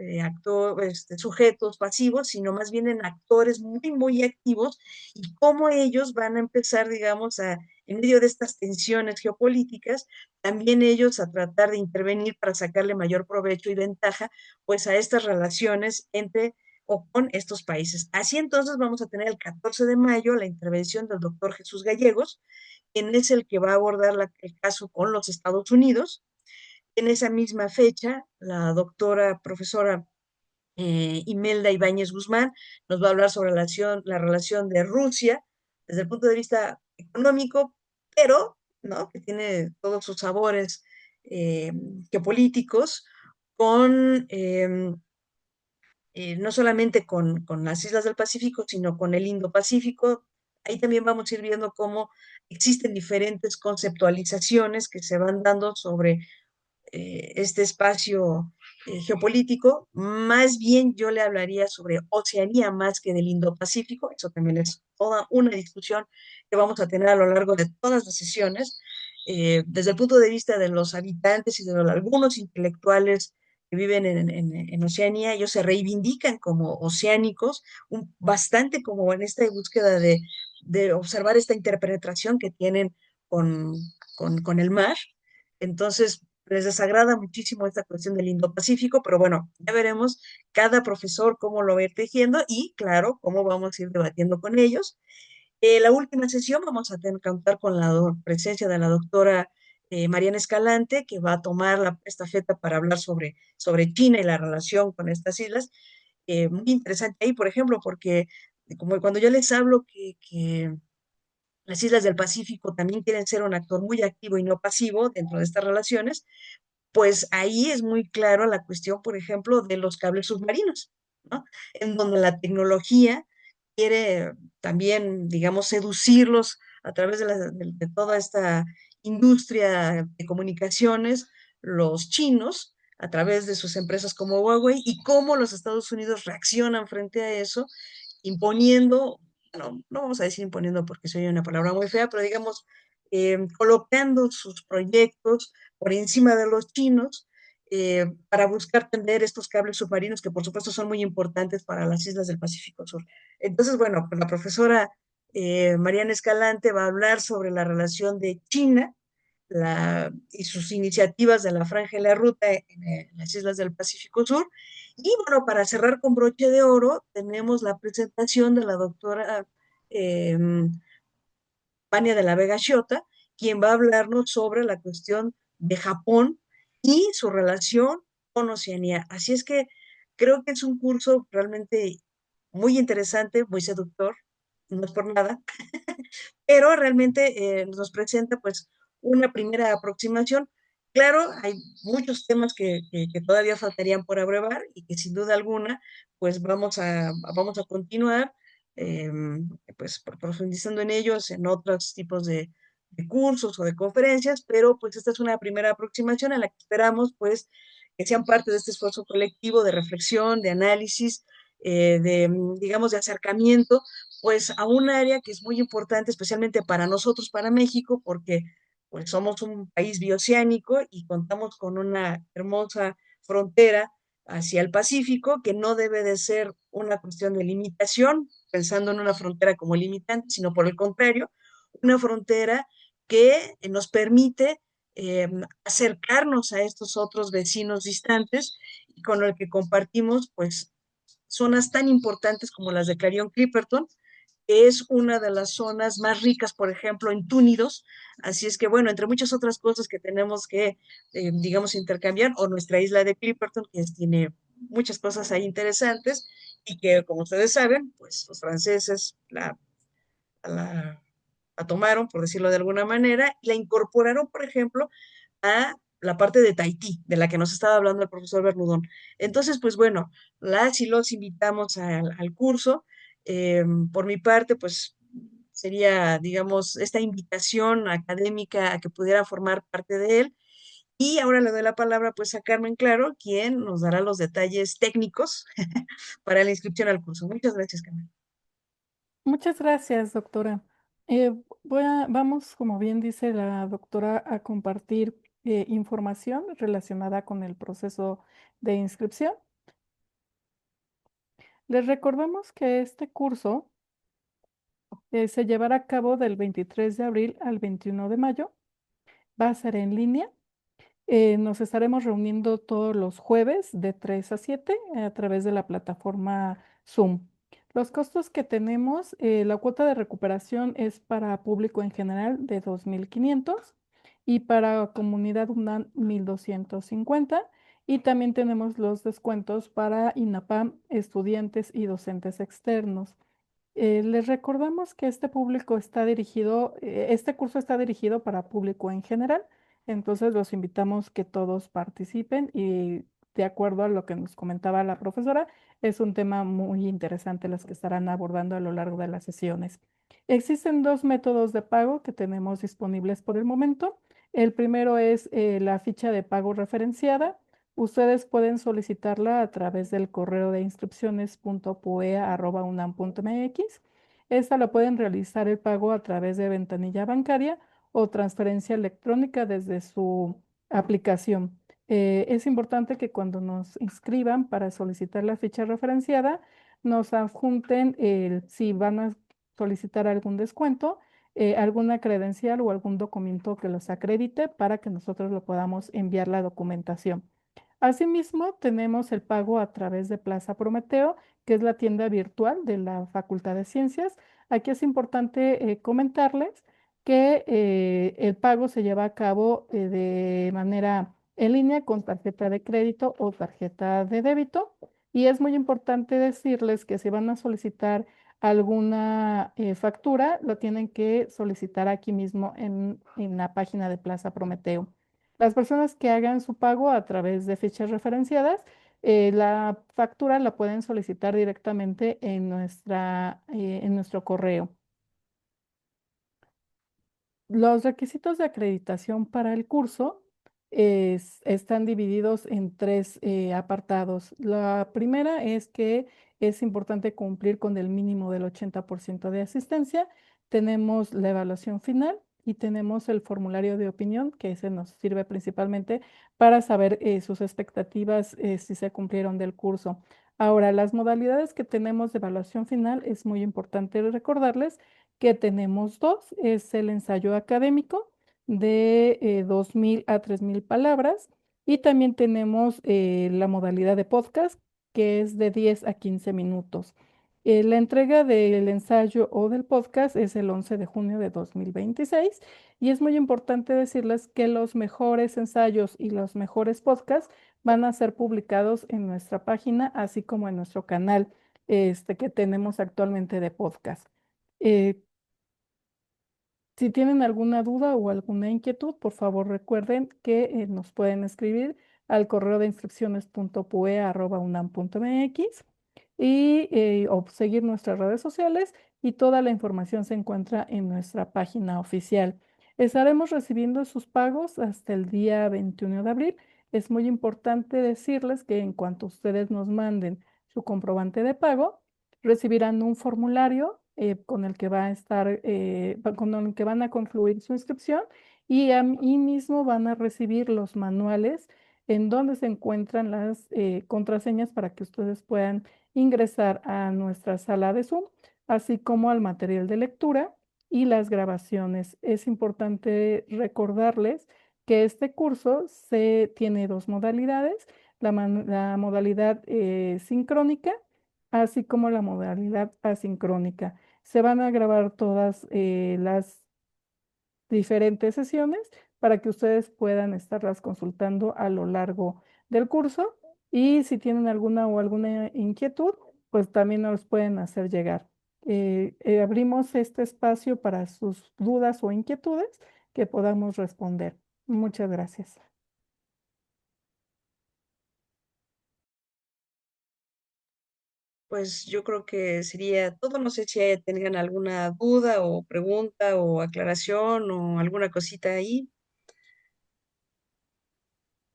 sujetos pasivos, sino más bien en actores muy, muy activos y cómo ellos van a empezar, digamos, en medio de estas tensiones geopolíticas, también ellos a tratar de intervenir para sacarle mayor provecho y ventaja pues a estas relaciones entre o con estos países. Así entonces vamos a tener el 14 de mayo la intervención del doctor Jesús Gallegos, quien es el que va a abordar el caso con los Estados Unidos. En esa misma fecha, la doctora profesora Imelda Ibáñez Guzmán nos va a hablar sobre la relación de Rusia desde el punto de vista económico, pero ¿no? Que tiene todos sus sabores eh, geopolíticos con no solamente con las islas del Pacífico, sino con el Indo-Pacífico. Ahí también vamos a ir viendo cómo existen diferentes conceptualizaciones que se van dando sobre este espacio geopolítico. Más bien yo le hablaría sobre Oceanía más que del Indo-Pacífico. Eso también es toda una discusión que vamos a tener a lo largo de todas las sesiones. Desde el punto de vista de los habitantes y de algunos intelectuales que viven en Oceanía, ellos se reivindican como oceánicos, bastante como en esta búsqueda de observar esta interpretación que tienen con el mar. Entonces, les desagrada muchísimo esta cuestión del Indo-Pacífico, pero bueno, ya veremos cada profesor cómo lo va a ir tejiendo y, claro, cómo vamos a ir debatiendo con ellos. La última sesión vamos a tener que contar con la presencia de la doctora Mariana Escalante, que va a tomar la estafeta para hablar sobre China y la relación con estas islas. Muy interesante ahí, por ejemplo, porque como cuando yo les hablo que las islas del Pacífico también quieren ser un actor muy activo y no pasivo dentro de estas relaciones, pues ahí es muy claro la cuestión, por ejemplo, de los cables submarinos, ¿no? En donde la tecnología quiere también, digamos, seducirlos a través de toda esta industria de comunicaciones, los chinos, a través de sus empresas como Huawei, y cómo los Estados Unidos reaccionan frente a eso, imponiendo, bueno, no vamos a decir imponiendo porque soy una palabra muy fea, pero digamos, colocando sus proyectos por encima de los chinos, para buscar tender estos cables submarinos que por supuesto son muy importantes para las islas del Pacífico Sur. Entonces, bueno, pues la profesora Mariana Escalante va a hablar sobre la relación de China y sus iniciativas de la Franja y la Ruta en las islas del Pacífico Sur. Y bueno, para cerrar con broche de oro, tenemos la presentación de la doctora eh, Vania de la Vega Xota, quien va a hablarnos sobre la cuestión de Japón y su relación con Oceanía. Así es que creo que es un curso realmente muy interesante, muy seductor, no es por nada, pero realmente nos presenta pues una primera aproximación. Claro, hay muchos temas que todavía faltarían por abrevar y que sin duda alguna pues vamos a continuar eh, pues profundizando en ellos en otros tipos de cursos o de conferencias, pero pues esta es una primera aproximación en la que esperamos pues que sean parte de este esfuerzo colectivo de reflexión, de análisis, digamos, de acercamiento pues a un área que es muy importante, especialmente para nosotros, para México, porque pues somos un país bioceánico y contamos con una hermosa frontera hacia el Pacífico, que no debe de ser una cuestión de limitación, pensando en una frontera como limitante, sino por el contrario, una frontera que nos permite acercarnos a estos otros vecinos distantes y con el que compartimos pues zonas tan importantes como las de Clarion Clipperton, que es una de las zonas más ricas, por ejemplo, en túnidos. Así es que, bueno, entre muchas otras cosas que tenemos que, digamos, intercambiar, o nuestra isla de Clipperton, que tiene muchas cosas ahí interesantes y que, como ustedes saben, pues los franceses la, la tomaron, por decirlo de alguna manera, y la incorporaron, por ejemplo, a la parte de Tahití, de la que nos estaba hablando el profesor Vernaudon. Entonces, pues bueno, las y los invitamos al curso. Por mi parte, pues sería, digamos, esta invitación académica a que pudieran formar parte de él. Y ahora le doy la palabra pues a Carmen Claro, quien nos dará los detalles técnicos para la inscripción al curso. Muchas gracias, Carmen. Muchas gracias, doctora. Vamos, como bien dice la doctora, a compartir información relacionada con el proceso de inscripción. Les recordamos que este curso se llevará a cabo del 23 de abril al 21 de mayo. Va a ser en línea. Nos estaremos reuniendo todos los jueves de 3 a 7 a través de la plataforma Zoom. Los costos que tenemos, la cuota de recuperación es para público en general de 2.500 y para comunidad UNAM 1.250. Y también tenemos los descuentos para INAPAM, estudiantes y docentes externos. Les recordamos que este curso está dirigido para público en general, entonces los invitamos que todos participen y de acuerdo a lo que nos comentaba la profesora, es un tema muy interesante los que estarán abordando a lo largo de las sesiones. Existen dos métodos de pago que tenemos disponibles por el momento. El primero es la ficha de pago referenciada. Ustedes pueden solicitarla a través del correo de instrucciones.pue@unam.mx. Esta la pueden realizar el pago a través de ventanilla bancaria o transferencia electrónica desde su aplicación. Es importante que cuando nos inscriban para solicitar la ficha referenciada, nos adjunten si van a solicitar algún descuento, alguna credencial o algún documento que los acredite para que nosotros lo podamos enviar la documentación. Asimismo, tenemos el pago a través de Plaza Prometeo, que es la tienda virtual de la Facultad de Ciencias. Aquí es importante comentarles que el pago se lleva a cabo de manera en línea con tarjeta de crédito o tarjeta de débito. Y es muy importante decirles que si van a solicitar alguna factura, lo tienen que solicitar aquí mismo en la página de Plaza Prometeo. Las personas que hagan su pago a través de fichas referenciadas, la factura la pueden solicitar directamente en nuestro correo. Los requisitos de acreditación para el curso están divididos en tres apartados. La primera es que es importante cumplir con el mínimo del 80% de asistencia. Tenemos la evaluación final y tenemos el formulario de opinión, que ese nos sirve principalmente para saber sus expectativas, si se cumplieron del curso. Ahora, las modalidades que tenemos de evaluación final, es muy importante recordarles que tenemos dos. Es el ensayo académico de 2.000 a 3.000 palabras, y también tenemos la modalidad de podcast, que es de 10 a 15 minutos. La entrega del ensayo o del podcast es el 11 de junio de 2026, y es muy importante decirles que los mejores ensayos y los mejores podcasts van a ser publicados en nuestra página, así como en nuestro canal que tenemos actualmente de podcast. Eh, si tienen alguna duda o alguna inquietud, por favor recuerden que nos pueden escribir al correo de inscripciones.pue@unam.mx o seguir nuestras redes sociales, y toda la información se encuentra en nuestra página oficial. Estaremos recibiendo sus pagos hasta el día 21 de abril. Es muy importante decirles que en cuanto ustedes nos manden su comprobante de pago, recibirán un formulario con el que va a estar, con el que van a concluir su inscripción, y ahí mismo van a recibir los manuales en donde se encuentran las contraseñas para que ustedes puedan ingresar a nuestra sala de Zoom, así como al material de lectura y las grabaciones. Es importante recordarles que este curso tiene dos modalidades: la modalidad sincrónica, así como la modalidad asincrónica. Se van a grabar todas las diferentes sesiones para que ustedes puedan estarlas consultando a lo largo del curso, y si tienen alguna inquietud, pues también nos pueden hacer llegar. Abrimos este espacio para sus dudas o inquietudes que podamos responder. Muchas gracias. Pues yo creo que sería todo. No sé si tengan alguna duda o pregunta o aclaración o alguna cosita ahí.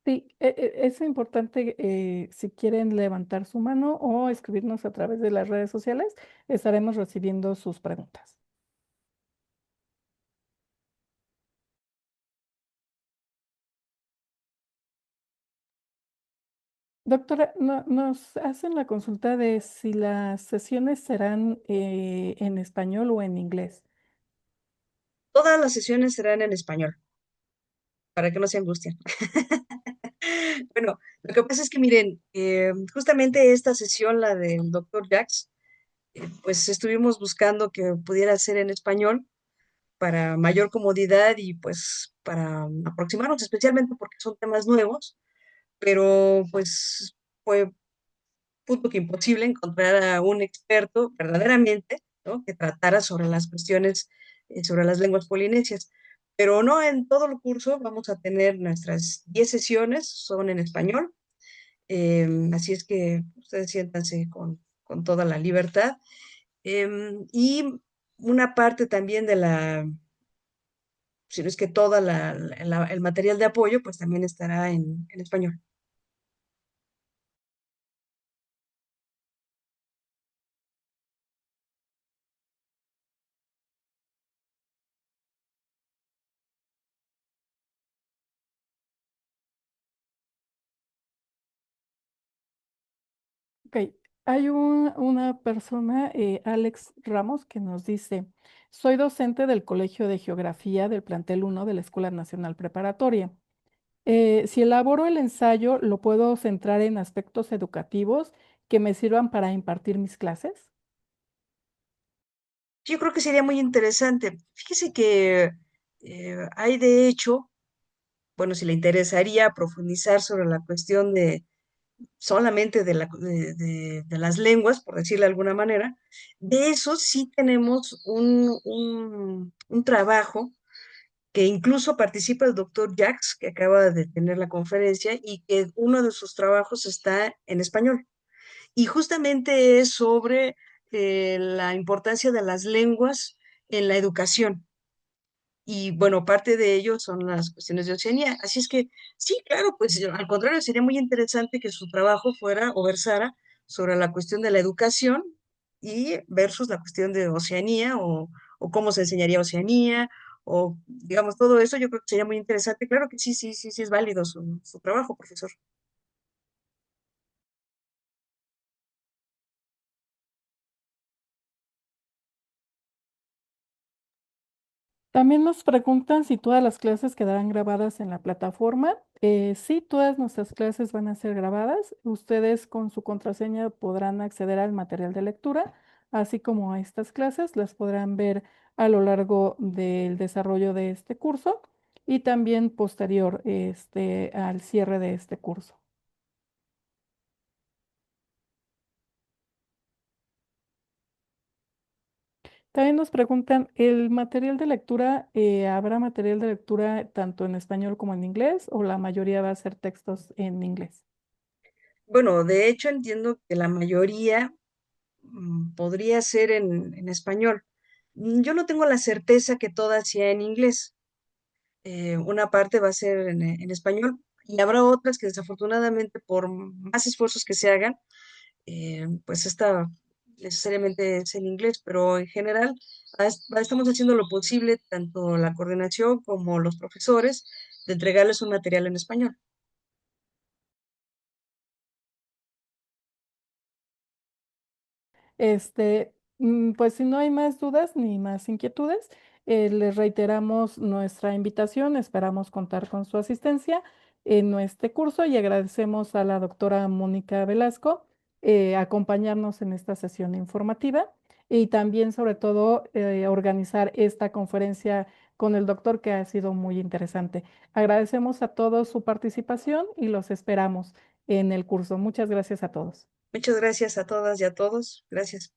Sí, es importante, si quieren levantar su mano o escribirnos a través de las redes sociales, estaremos recibiendo sus preguntas. Doctora, nos hacen la consulta de si las sesiones serán en español o en inglés. Todas las sesiones serán en español, para que no se angustien. Bueno, lo que pasa es que miren, justamente esta sesión, la del doctor Jacques, pues estuvimos buscando que pudiera ser en español para mayor comodidad y pues para aproximarnos, especialmente porque son temas nuevos, pero pues fue punto que imposible encontrar a un experto verdaderamente, ¿no?, que tratara sobre las cuestiones, sobre las lenguas polinesias. Pero no, en todo el curso vamos a tener nuestras 10 sesiones, son en español. Así es que ustedes siéntanse con toda la libertad. Y una parte también de si no es que toda el material de apoyo, pues también estará en español. Ok, hay una persona, Alex Ramos, que nos dice: soy docente del Colegio de Geografía del plantel 1 de la Escuela Nacional Preparatoria. Si elaboro el ensayo, ¿lo puedo centrar en aspectos educativos que me sirvan para impartir mis clases? Yo creo que sería muy interesante. Fíjese que hay de hecho, bueno, si le interesaría profundizar sobre la cuestión solamente de las lenguas, por decirlo de alguna manera. De eso sí tenemos un trabajo que incluso participa el doctor Jacques, que acaba de tener la conferencia, y que uno de sus trabajos está en español. Y justamente es sobre la importancia de las lenguas en la educación. Y bueno, parte de ello son las cuestiones de Oceanía. Así es que sí, claro, pues al contrario, sería muy interesante que su trabajo fuera o versara sobre la cuestión de la educación y versus la cuestión de Oceanía o cómo se enseñaría Oceanía o digamos todo eso. Yo creo que sería muy interesante. Claro que sí, sí, sí, sí es válido su trabajo, profesor. También nos preguntan si todas las clases quedarán grabadas en la plataforma. Sí, todas nuestras clases van a ser grabadas. Ustedes con su contraseña podrán acceder al material de lectura, así como a estas clases. Las podrán ver a lo largo del desarrollo de este curso y también posterior al cierre de este curso. También nos preguntan, ¿el material de lectura, habrá material de lectura tanto en español como en inglés o la mayoría va a ser textos en inglés? Bueno, de hecho entiendo que la mayoría podría ser en español. Yo no tengo la certeza que todas sea en inglés. Una parte va a ser en español y habrá otras que desafortunadamente por más esfuerzos que se hagan, pues esta necesariamente es en inglés, pero en general estamos haciendo lo posible, tanto la coordinación como los profesores, de entregarles un material en español. Pues si no hay más dudas ni más inquietudes, les reiteramos nuestra invitación. Esperamos contar con su asistencia en este curso y agradecemos a la doctora Mónica Velasco acompañarnos en esta sesión informativa y también, sobre todo, organizar esta conferencia con el doctor que ha sido muy interesante. Agradecemos a todos su participación y los esperamos en el curso. Muchas gracias a todos. Muchas gracias a todas y a todos. Gracias.